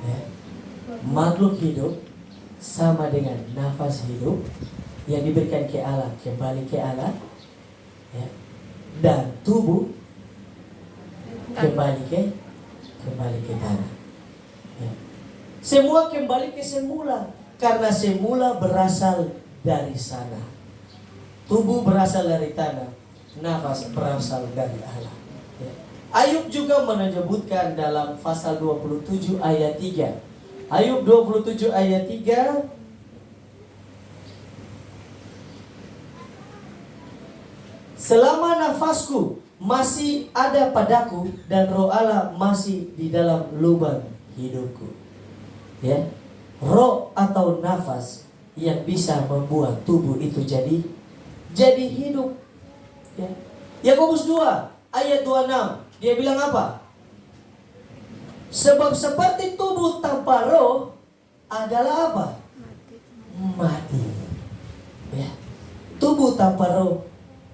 ya, makhluk hidup sama dengan nafas hidup yang diberikan ke Allah, kembali ke Allah, ya, dan tubuh kembali ke tanah. Ya. Semua kembali ke semula, karena semula berasal dari sana. Tubuh berasal dari tanah, nafas berasal dari Allah. Ya. Ayub juga menyebutkan dalam pasal 27 ayat 3. Ayub 27 ayat 3. Selama nafasku masih ada padaku dan roh Allah masih di dalam lubang hidupku. Ya. Roh atau nafas yang bisa membuat tubuh itu jadi hidup. Ya. Yakobus 2 ayat 26. Dia bilang apa? Sebab seperti tubuh tanpa roh adalah apa? Mati. Ya. Tubuh tanpa roh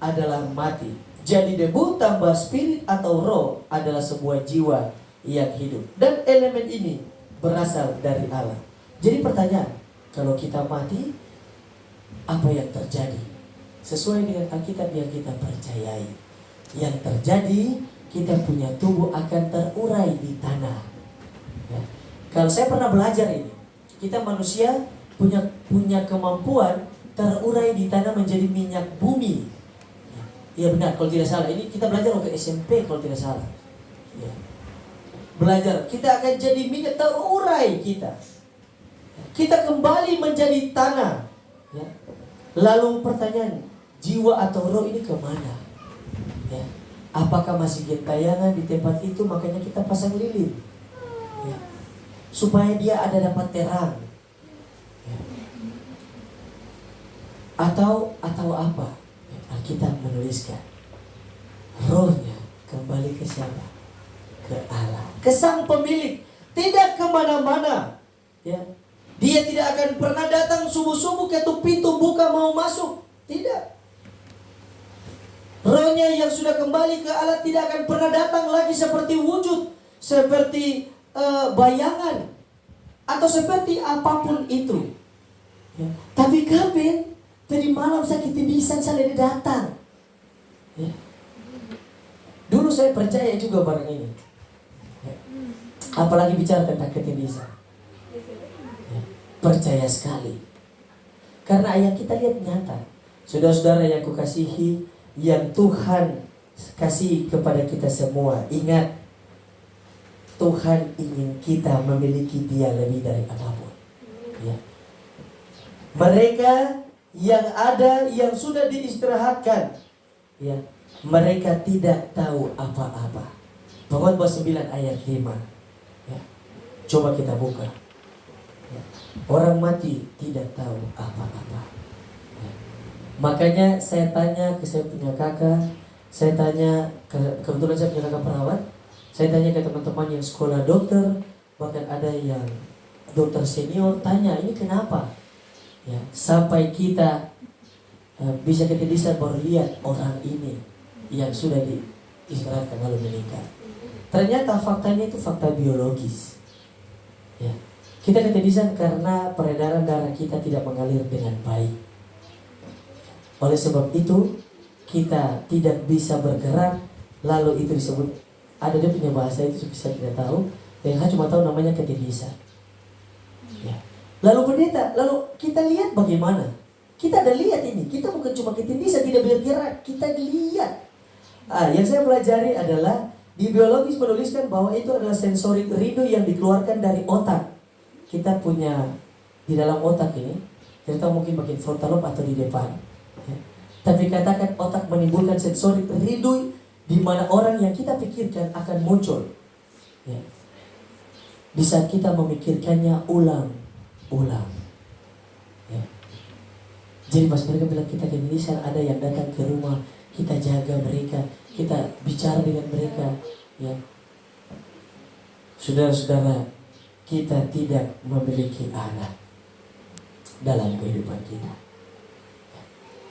adalah mati. Jadi debu tanpa spirit atau roh adalah sebuah jiwa yang hidup. Dan elemen ini berasal dari Allah. Jadi pertanyaan, kalau kita mati, apa yang terjadi? Sesuai dengan Alkitab yang kita percayai. Yang terjadi, kita punya tubuh akan terurai di tanah. Ya. Kalau saya pernah belajar ini, kita manusia punya kemampuan terurai di tanah menjadi minyak bumi. Ya benar, kalau tidak salah. Ini kita belajar waktu SMP kalau tidak salah. Ya. Belajar, kita akan jadi minyak terurai kita. Kita kembali menjadi tanah. Ya. Lalu pertanyaan, jiwa atau roh ini kemana? Ya. Apakah masih gentayangan di tempat itu? Makanya kita pasang lilin, ya, supaya dia ada dapat terang, ya. Atau apa? Ya, Alkitab menuliskan rohnya kembali ke siapa? Ke Allah, ke sang pemilik. Tidak kemana-mana, ya. Dia tidak akan pernah datang subuh-subuh ketuk pintu buka mau masuk. Tidak. Rohnya yang sudah kembali ke Allah tidak akan pernah datang lagi seperti wujud, seperti bayangan, atau seperti apapun itu. Ya. Tapi kapan tadi malam sakit tibisan saya datang. Ya. Dulu saya percaya juga barang ini. Ya. Apalagi bicara tentang ketindisan. Ya. Percaya sekali. Karena yang kita lihat nyata. Saudara-saudara yang kukasihi, yang Tuhan kasih kepada kita semua, ingat, Tuhan ingin kita memiliki Dia lebih dari apapun. Ya. Mereka yang ada, yang sudah diistirahatkan, ya, mereka tidak tahu apa-apa. Pengkhotbah 9 ayat 5. Ya. Coba kita buka. Ya. Orang mati tidak tahu apa-apa. Ya. Makanya saya tanya ke saya punya kakak, saya tanya kebetulan saya punya kakak perawat, saya tanya ke teman-teman yang sekolah dokter, bahkan ada yang dokter senior, tanya ini kenapa? Ya, sampai kita bisa ketedisan baru lihat orang ini yang sudah diistirahatkan lalu meninggal. Ternyata faktanya itu fakta biologis. Ya, kita ketedisan karena peredaran darah kita tidak mengalir dengan baik. Oleh sebab itu kita tidak bisa bergerak, lalu itu disebut, ada dia punya bahasa itu bisa kita tahu, yang cuma tahu namanya ketedisan. Ya. Lalu pendeta, lalu kita lihat bagaimana? Kita ada lihat ini, kita bukan cuma ketedisan tidak bergerak, kita lihat. Yang saya pelajari adalah di biologis menuliskan bahwa itu adalah sensorik rindu yang dikeluarkan dari otak. Kita punya di dalam otak ini, kita tahu mungkin bagian frontal lobe atau di depan. Ya. Tapi katakan otak menimbulkan sensorik rindu di mana orang yang kita pikirkan akan muncul. Ya. Di saat kita memikirkannya ulang. Ya. Jadi pas mereka bilang kita ketedisan, ada yang datang ke rumah, kita jaga mereka, kita bicara dengan mereka. Ya. Saudara-saudara, kita tidak memiliki anak dalam kehidupan kita.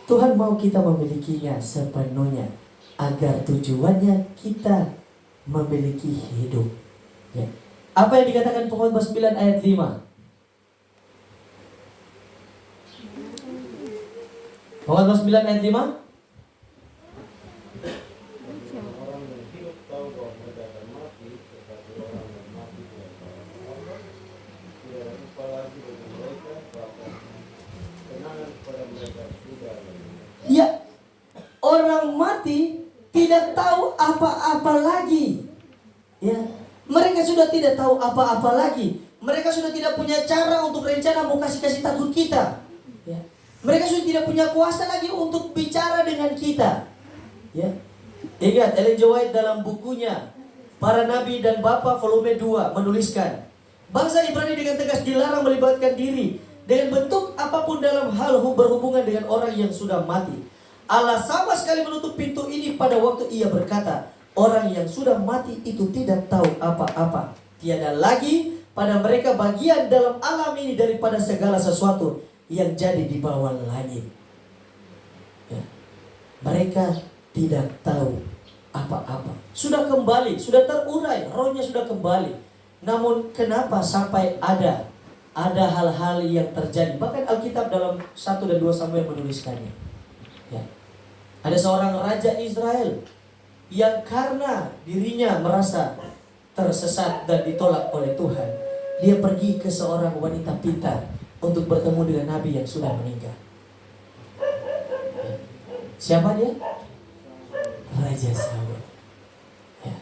Tuhan mau kita memilikinya sepenuhnya, agar tujuannya kita memiliki hidup. Ya. Apa yang dikatakan Pengkhotbah 9 ayat 5? Pengkhotbah 9 ayat 5. Ya, orang mati tidak tahu apa-apa lagi. Ya, mereka sudah tidak tahu apa-apa lagi. Mereka sudah tidak punya cara untuk rencana mau kasih takut kita. Ya. Mereka sudah tidak punya kuasa lagi untuk bicara dengan kita. Ya. Ingat, Ellen G. White dalam bukunya Para Nabi dan Bapa volume 2 menuliskan, bangsa Ibrani dengan tegas dilarang melibatkan diri dengan bentuk apapun dalam hal berhubungan dengan orang yang sudah mati. Allah sama sekali menutup pintu ini pada waktu ia berkata, orang yang sudah mati itu tidak tahu apa-apa. Tiada lagi pada mereka bagian dalam alam ini daripada segala sesuatu yang jadi di bawah langit. Ya. Mereka tidak tahu apa-apa. Sudah kembali, sudah terurai, rohnya sudah kembali. Namun kenapa sampai ada hal-hal yang terjadi? Bahkan Alkitab dalam 1 dan 2 Samuel menuliskannya. Ya. Ada seorang raja Israel yang karena dirinya merasa tersesat dan ditolak oleh Tuhan, dia pergi ke seorang wanita pintar untuk bertemu dengan nabi yang sudah meninggal. Siapa dia? Raja Saul. Ya.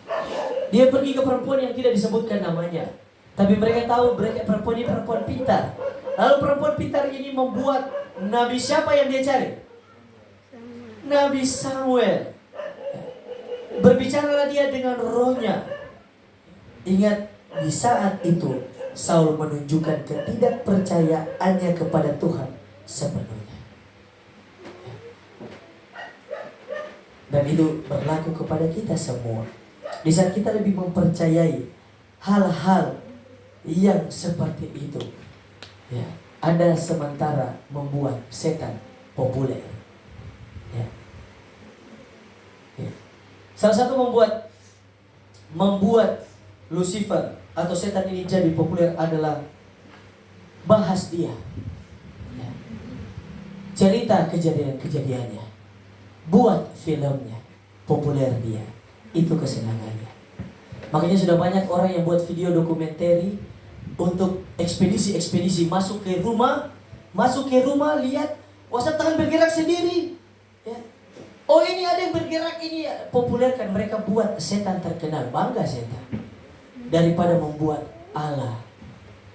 Dia pergi ke perempuan yang tidak disebutkan namanya, tapi mereka tahu perempuan ini perempuan pintar. Lalu perempuan pintar ini membuat nabi siapa yang dia cari? Nabi Samuel. Berbicaralah dia dengan rohnya. Ingat, di saat itu Saul menunjukkan ketidakpercayaannya kepada Tuhan sepenuhnya. Dan itu berlaku kepada kita semua. Di saat kita lebih mempercayai hal-hal yang seperti itu, ya, Anda sementara membuat setan populer. Ya. Ya. Salah satu membuat Lucifer atau setan ini jadi populer adalah bahas dia. Ya. Cerita kejadian-kejadiannya. Buat filmnya, populer dia. Itu kesenangannya. Makanya sudah banyak orang yang buat video dokumenter untuk ekspedisi masuk ke rumah, lihat WhatsApp tangan bergerak sendiri. Ya. Oh, ini ada yang bergerak, ini ya. Populerkan, mereka buat setan terkenal, bangga setan. Daripada membuat Allah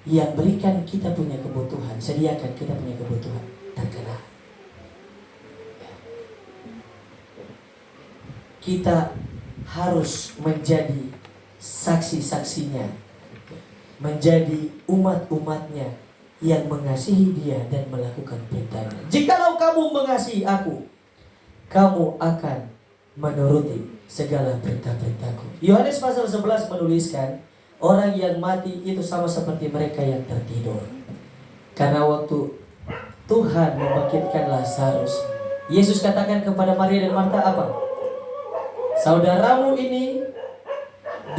yang berikan kita punya kebutuhan, sediakan kita punya kebutuhan terkenal. kita harus menjadi saksi-saksinya, menjadi umat-umatnya yang mengasihi dia dan melakukan perintahnya. Jikalau kamu mengasihi aku, kamu akan menuruti segala perintah-perintahku. Yohanes pasal 11 menuliskan, orang yang mati itu sama seperti mereka yang tertidur. Karena waktu Tuhan membangkitkan Lazarus, Yesus katakan kepada Maria dan Marta apa? Saudaramu ini,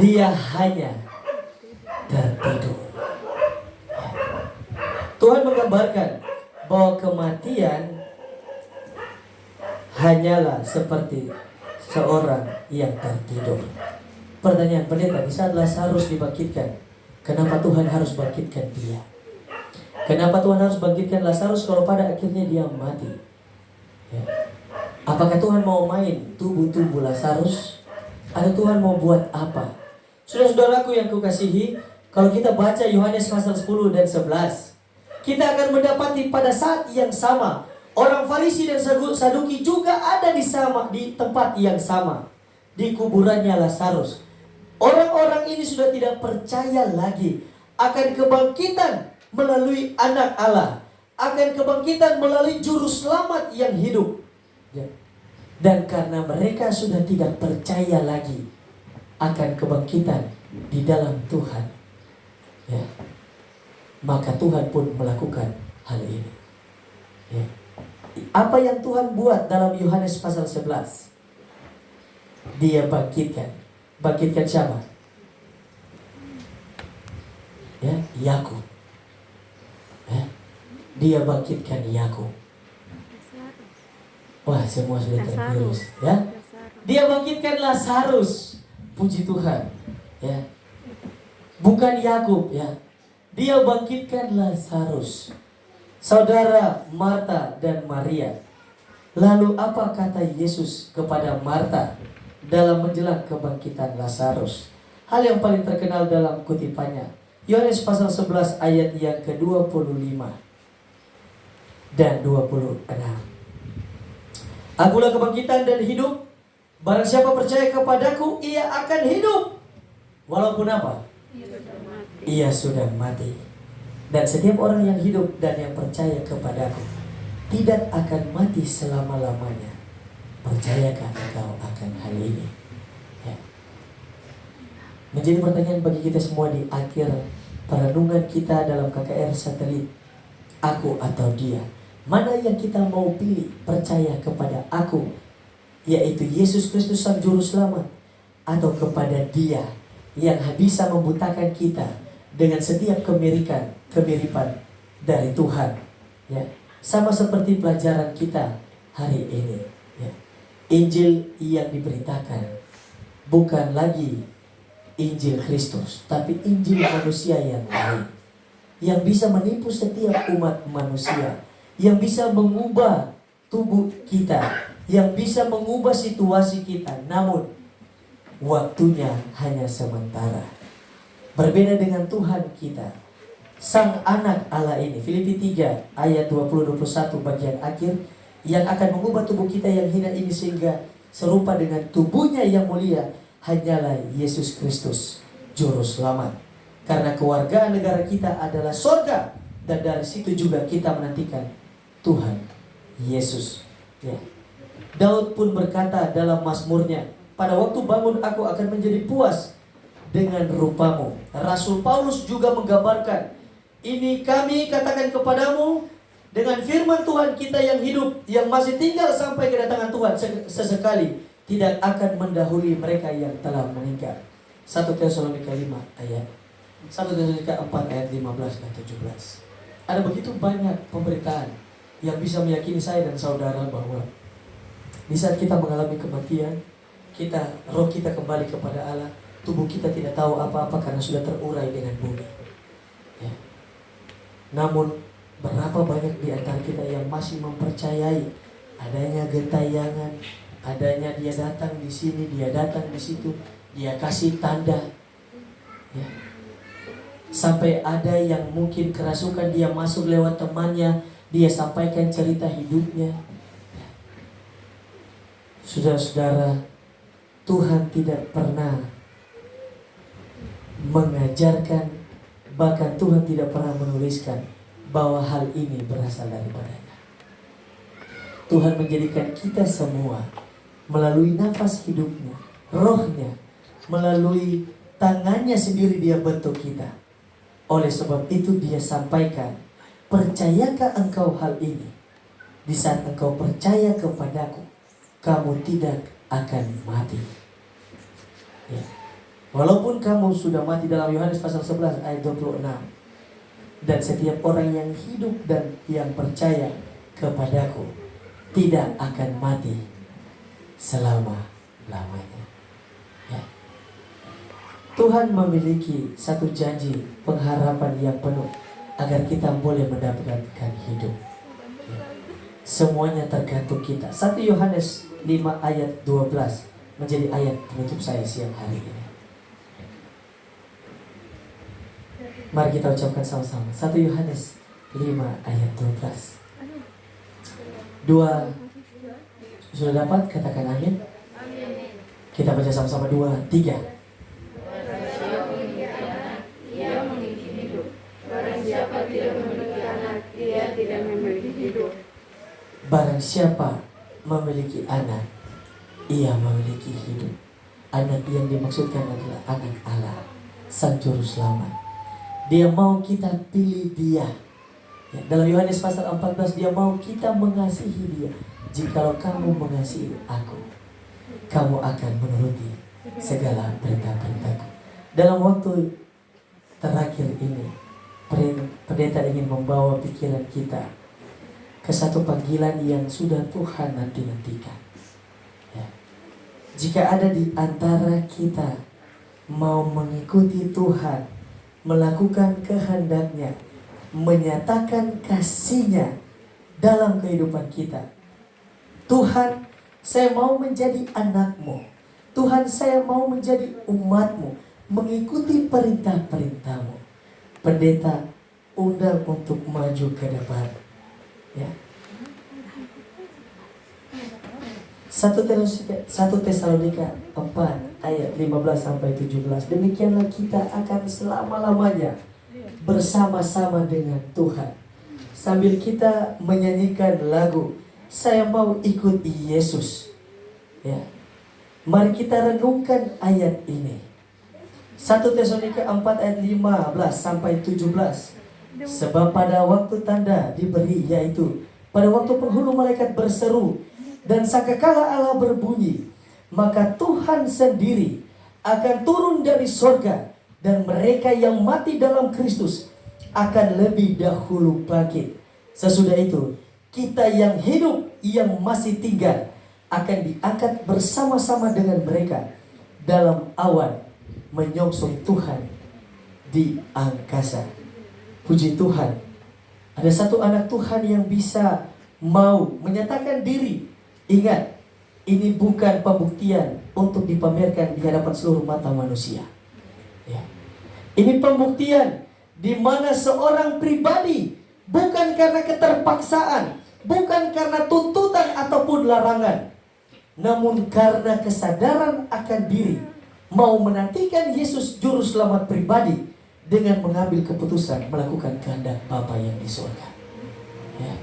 dia hanya tertidur. Tuhan menggambarkan bahwa kematian hanyalah seperti seorang yang tertidur. Pertanyaan pendeta, di saat Lazarus dibangkitkan, kenapa Tuhan harus bangkitkan dia? Kenapa Tuhan harus bangkitkan Lazarus kalau pada akhirnya dia mati? Ya. Apakah Tuhan mau main tubuh-tubuh Lazarus? Atau Tuhan mau buat apa? Saudara-saudaraku yang kukasihi, kalau kita baca Yohanes pasal 10 dan 11, kita akan mendapati pada saat yang sama orang Farisi dan Saduki juga ada di tempat yang sama, di kuburannya Lazarus. Orang-orang ini sudah tidak percaya lagi akan kebangkitan melalui Anak Allah, akan kebangkitan melalui Juru Selamat yang hidup. Ya. Dan karena mereka sudah tidak percaya lagi akan kebangkitan di dalam Tuhan, ya, maka Tuhan pun melakukan hal ini. Ya. Apa yang Tuhan buat dalam Yohanes pasal 11? Dia bangkitkan. Bangkitkan siapa? Ya, Yakub. Ya. Dia bangkitkan Yakub. Wah, semua sudah tergerus, ya. Dia bangkitkan Lazarus. Puji Tuhan, ya. Bukan Yakub, ya. Dia bangkitkan Lazarus. Saudara Marta dan Maria. Lalu apa kata Yesus kepada Marta dalam menjelang kebangkitan Lazarus? Hal yang paling terkenal dalam kutipannya, Yohanes pasal 11 ayat yang ke-25 dan 26. Akulah kebangkitan dan hidup. Barang siapa percaya kepadaku, ia akan hidup walaupun apa? Ia sudah mati. Dan setiap orang yang hidup dan yang percaya kepadaku tidak akan mati selama-lamanya. Percayakah engkau akan hal ini? Ya. Menjadi pertanyaan bagi kita semua di akhir perenungan kita dalam KKR Satelit. Aku atau dia? Mana yang kita mau pilih? Percaya kepada aku, yaitu Yesus Kristus Sang Juru Selamat, atau kepada dia yang bisa membutakan kita dengan setiap kemiripan dari Tuhan, ya. Sama seperti pelajaran kita hari ini, ya. Injil yang diberitakan bukan lagi Injil Kristus, tapi Injil manusia yang lain, yang bisa menipu setiap umat manusia, yang bisa mengubah tubuh kita, yang bisa mengubah situasi kita, namun waktunya hanya sementara. Berbeda dengan Tuhan kita, Sang Anak Allah ini, Filipi 3 ayat 20-21 bagian akhir, yang akan mengubah tubuh kita yang hina ini sehingga serupa dengan tubuhnya yang mulia, hanyalah Yesus Kristus, Juru Selamat. Karena kewargaan negara kita adalah surga, dan dari situ juga kita menantikan Tuhan Yesus, ya. Daud pun berkata dalam Mazmurnya, pada waktu bangun aku akan menjadi puas dengan rupamu. Rasul Paulus juga menggambarkan, ini kami katakan kepadamu dengan firman Tuhan kita yang hidup, yang masih tinggal sampai kedatangan Tuhan sesekali, tidak akan mendahului mereka yang telah meninggal. 1 Tesalonika 5 ayat 1 Tesalonika 4 ayat 15 dan 17. Ada begitu banyak pemberitaan yang bisa meyakini saya dan saudara bahwa di saat kita mengalami kematian, roh kita kembali kepada Allah, tubuh kita tidak tahu apa-apa karena sudah terurai dengan bumi, ya. Namun berapa banyak di antara kita yang masih mempercayai adanya gentayangan, adanya dia datang di sini, dia datang di situ, dia kasih tanda, ya. Sampai ada yang mungkin kerasukan, dia masuk lewat temannya, dia sampaikan cerita hidupnya. Saudara-saudara, Tuhan tidak pernah mengajarkan, bahkan Tuhan tidak pernah menuliskan bahwa hal ini berasal daripadanya. Tuhan menjadikan kita semua melalui nafas hidupnya, rohnya, melalui tangannya sendiri dia bentuk kita. Oleh sebab itu dia sampaikan, percayakah engkau hal ini? Di saat engkau percaya kepadaku, kamu tidak akan mati. Ya. Walaupun kamu sudah mati, dalam Yohanes pasal 11 ayat 26. Dan setiap orang yang hidup dan yang percaya kepadaku tidak akan mati selama-lamanya. Ya. Tuhan memiliki satu janji pengharapan yang penuh agar kita boleh mendapatkan hidup. Ya. Semuanya tergantung kita. 1 Yohanes 5 ayat 12 menjadi ayat penutup saya siang hari ini. Mari kita ucapkan sama-sama. 1 Yohanes 5 ayat 12. 2. Sudah dapat? Katakan amin. Kita baca sama-sama 2, 3. Ia memiliki hidup. Barang siapa tidak memiliki anak, ia tidak memiliki hidup. Barang siapa memiliki anak, ia memiliki hidup. Anak yang dimaksudkan adalah anak Allah, Sang Juru Selamat. Dia mau kita pilih dia. Ya, dalam Yohanes pasal 14 dia mau kita mengasihi dia. Jikalau kamu mengasihi aku, kamu akan menuruti segala perintah-perintahku. Dalam waktu terakhir ini, pendeta ingin membawa pikiran kita ke satu panggilan yang sudah Tuhan nanti-nantikan. Ya. Jika ada di antara kita mau mengikuti Tuhan, melakukan kehendaknya, menyatakan kasih-Nya dalam kehidupan kita. Tuhan, saya mau menjadi anak-Mu. Tuhan, saya mau menjadi umat-Mu, mengikuti perintah-perintah-Mu. Pendeta undang untuk maju ke depan. Ya. 1 Tesalonika 4 ayat 15 sampai 17. Demikianlah kita akan selama-lamanya bersama-sama dengan Tuhan. Sambil kita menyanyikan lagu Saya Mau Ikut Yesus. Ya. Mari kita renungkan ayat ini. 1 Tesalonika 4 ayat 15 sampai 17. Sebab pada waktu tanda diberi, yaitu pada waktu penghulu malaikat berseru dan sangkakala Allah berbunyi, maka Tuhan sendiri akan turun dari sorga, dan mereka yang mati dalam Kristus akan lebih dahulu bangkit. Sesudah itu, kita yang hidup, yang masih tinggal, akan diangkat bersama-sama dengan mereka dalam awan menyongsong Tuhan di angkasa. Puji Tuhan, ada satu anak Tuhan yang bisa mau menyatakan diri. Ingat, ini bukan pembuktian untuk dipamerkan di hadapan seluruh mata manusia. Ya. Ini pembuktian di mana seorang pribadi bukan karena keterpaksaan, bukan karena tuntutan ataupun larangan, namun karena kesadaran akan diri, mau menantikan Yesus Juru Selamat pribadi dengan mengambil keputusan melakukan kehendak Bapa yang di surga. Ya.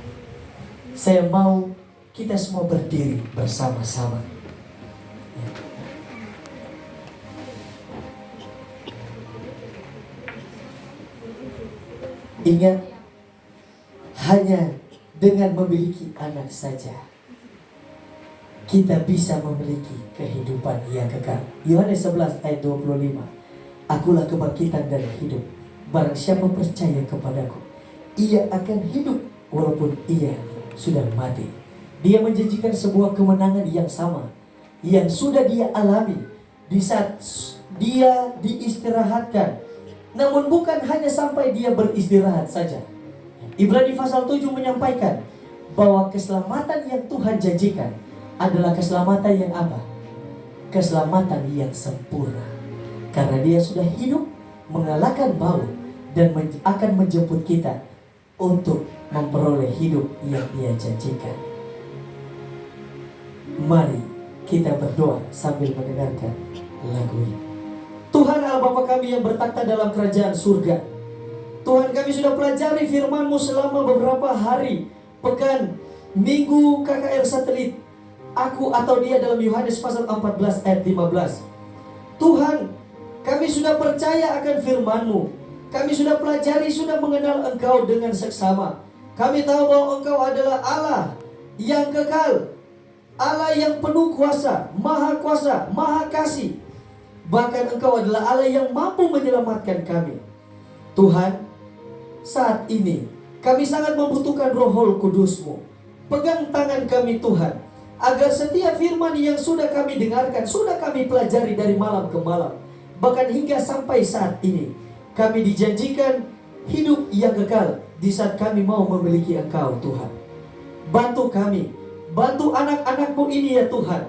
Saya mau kita semua berdiri bersama-sama. Ya. Ingat, hanya dengan memiliki anak saja kita bisa memiliki kehidupan yang kekal. Yohanes 11 ayat 25. Akulah kebangkitan dan hidup. Barang siapa percaya kepadaku, ia akan hidup walaupun ia sudah mati. Dia menjanjikan sebuah kemenangan yang sama yang sudah dia alami di saat dia diistirahatkan. Namun bukan hanya sampai dia beristirahat saja. Ibrani pasal 7 menyampaikan bahwa keselamatan yang Tuhan janjikan adalah keselamatan yang apa? Keselamatan yang sempurna. Karena dia sudah hidup, mengalahkan maut, dan akan menjemput kita untuk memperoleh hidup yang dia janjikan. Mari kita berdoa sambil mendengarkan lagu ini. Tuhan Allah Bapa kami yang bertakhta dalam kerajaan surga, Tuhan, kami sudah pelajari firman-Mu selama beberapa hari, pekan, minggu KKR Satelit, aku atau dia dalam Yohanes pasal 14 ayat 15. Tuhan, kami sudah percaya akan firman-Mu. Kami sudah pelajari, sudah mengenal Engkau dengan seksama. Kami tahu bahwa Engkau adalah Allah yang kekal, Allah yang penuh kuasa, maha kasih. Bahkan Engkau adalah Allah yang mampu menyelamatkan kami. Tuhan, saat ini kami sangat membutuhkan Roh Kudus-Mu. Pegang tangan kami Tuhan, agar setiap firman yang sudah kami dengarkan, sudah kami pelajari dari malam ke malam, bahkan hingga sampai saat ini, kami dijanjikan hidup yang kekal di saat kami mau memiliki Engkau Tuhan. Bantu kami, bantu anak-anak-Mu ini ya Tuhan,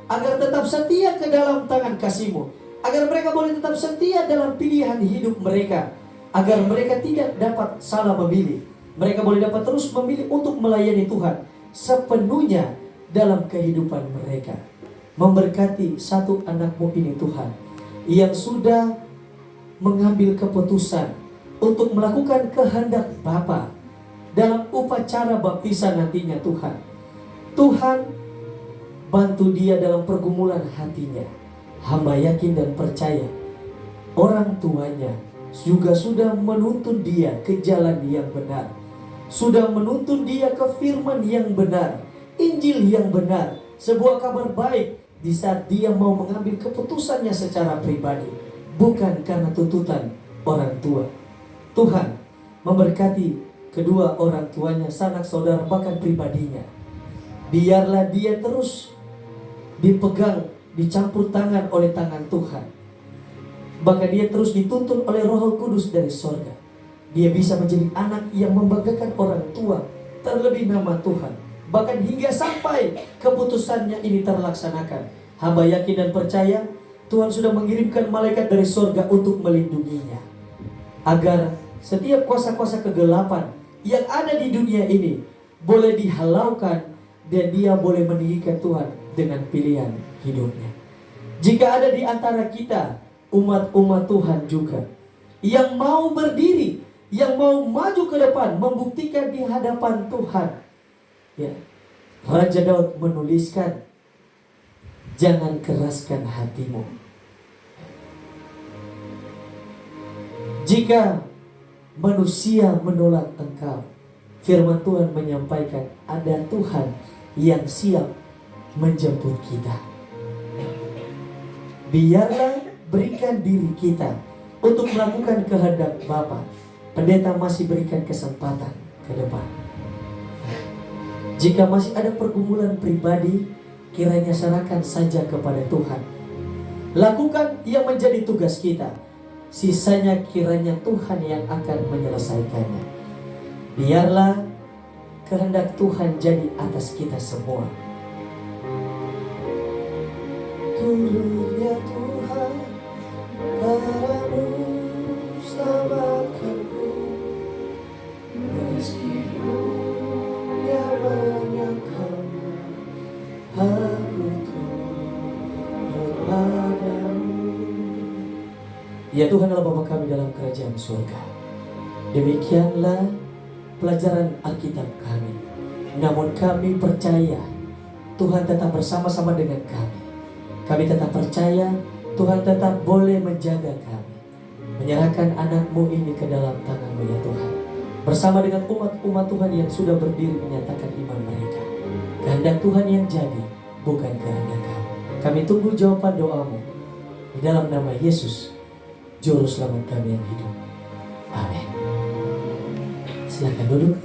agar tetap setia ke dalam tangan kasih-Mu, agar mereka boleh tetap setia dalam pilihan hidup mereka, agar mereka tidak dapat salah memilih. Mereka boleh dapat terus memilih untuk melayani Tuhan sepenuhnya dalam kehidupan mereka. Memberkati satu anak-Mu ini Tuhan, yang sudah mengambil keputusan untuk melakukan kehendak Bapa dalam upacara baptisan nantinya Tuhan. Tuhan, bantu dia dalam pergumulan hatinya. Hamba yakin dan percaya orang tuanya juga sudah menuntun dia ke jalan yang benar, sudah menuntun dia ke firman yang benar, Injil yang benar, sebuah kabar baik di saat dia mau mengambil keputusannya secara pribadi, bukan karena tuntutan orang tua. Tuhan, memberkati kedua orang tuanya, sanak saudara, bahkan pribadinya. Biarlah dia terus dipegang, dicampur tangan oleh tangan Tuhan. Bahkan dia terus dituntun oleh Roh Kudus dari sorga. Dia bisa menjadi anak yang membanggakan orang tua, terlebih nama Tuhan. Bahkan hingga sampai keputusannya ini terlaksanakan. Hamba yakin dan percaya Tuhan sudah mengirimkan malaikat dari sorga untuk melindunginya, agar setiap kuasa-kuasa kegelapan yang ada di dunia ini boleh dihalaukan, dan dia boleh meninggikan Tuhan dengan pilihan hidupnya. Jika ada di antara kita umat-umat Tuhan juga yang mau berdiri, yang mau maju ke depan, membuktikan di hadapan Tuhan, ya, Raja Daud menuliskan, jangan keraskan hatimu. Jika manusia menolak engkau, firman Tuhan menyampaikan ada Tuhan yang siap menjemput kita. Biarlah berikan diri kita untuk melakukan kehendak Bapa. Pendeta masih berikan kesempatan ke depan. Jika masih ada pergumulan pribadi, kiranya serahkan saja kepada Tuhan. Lakukan yang menjadi tugas kita. Sisanya kiranya Tuhan yang akan menyelesaikannya. Biarlah kehendak Tuhan jadi atas kita semua. Turunnya Tuhan, darah-Mu selamatkanku, meski dunia menyangkalmu, aku turut padamu. Ya Tuhan Allah Bapa kami dalam kerajaan surga, demikianlah pelajaran Alkitab kami. Namun kami percaya Tuhan tetap bersama-sama dengan kami. Kami tetap percaya Tuhan tetap boleh menjaga kami. Menyerahkan anak-Mu ini ke dalam tangan-Mu ya Tuhan, bersama dengan umat-umat Tuhan yang sudah berdiri menyatakan iman mereka. Kehendak Tuhan yang jadi, bukan kehendak kami. Kami tunggu jawaban doa-Mu di dalam nama Yesus, Juru Selamat kami yang hidup. Amin. Silakan duduk.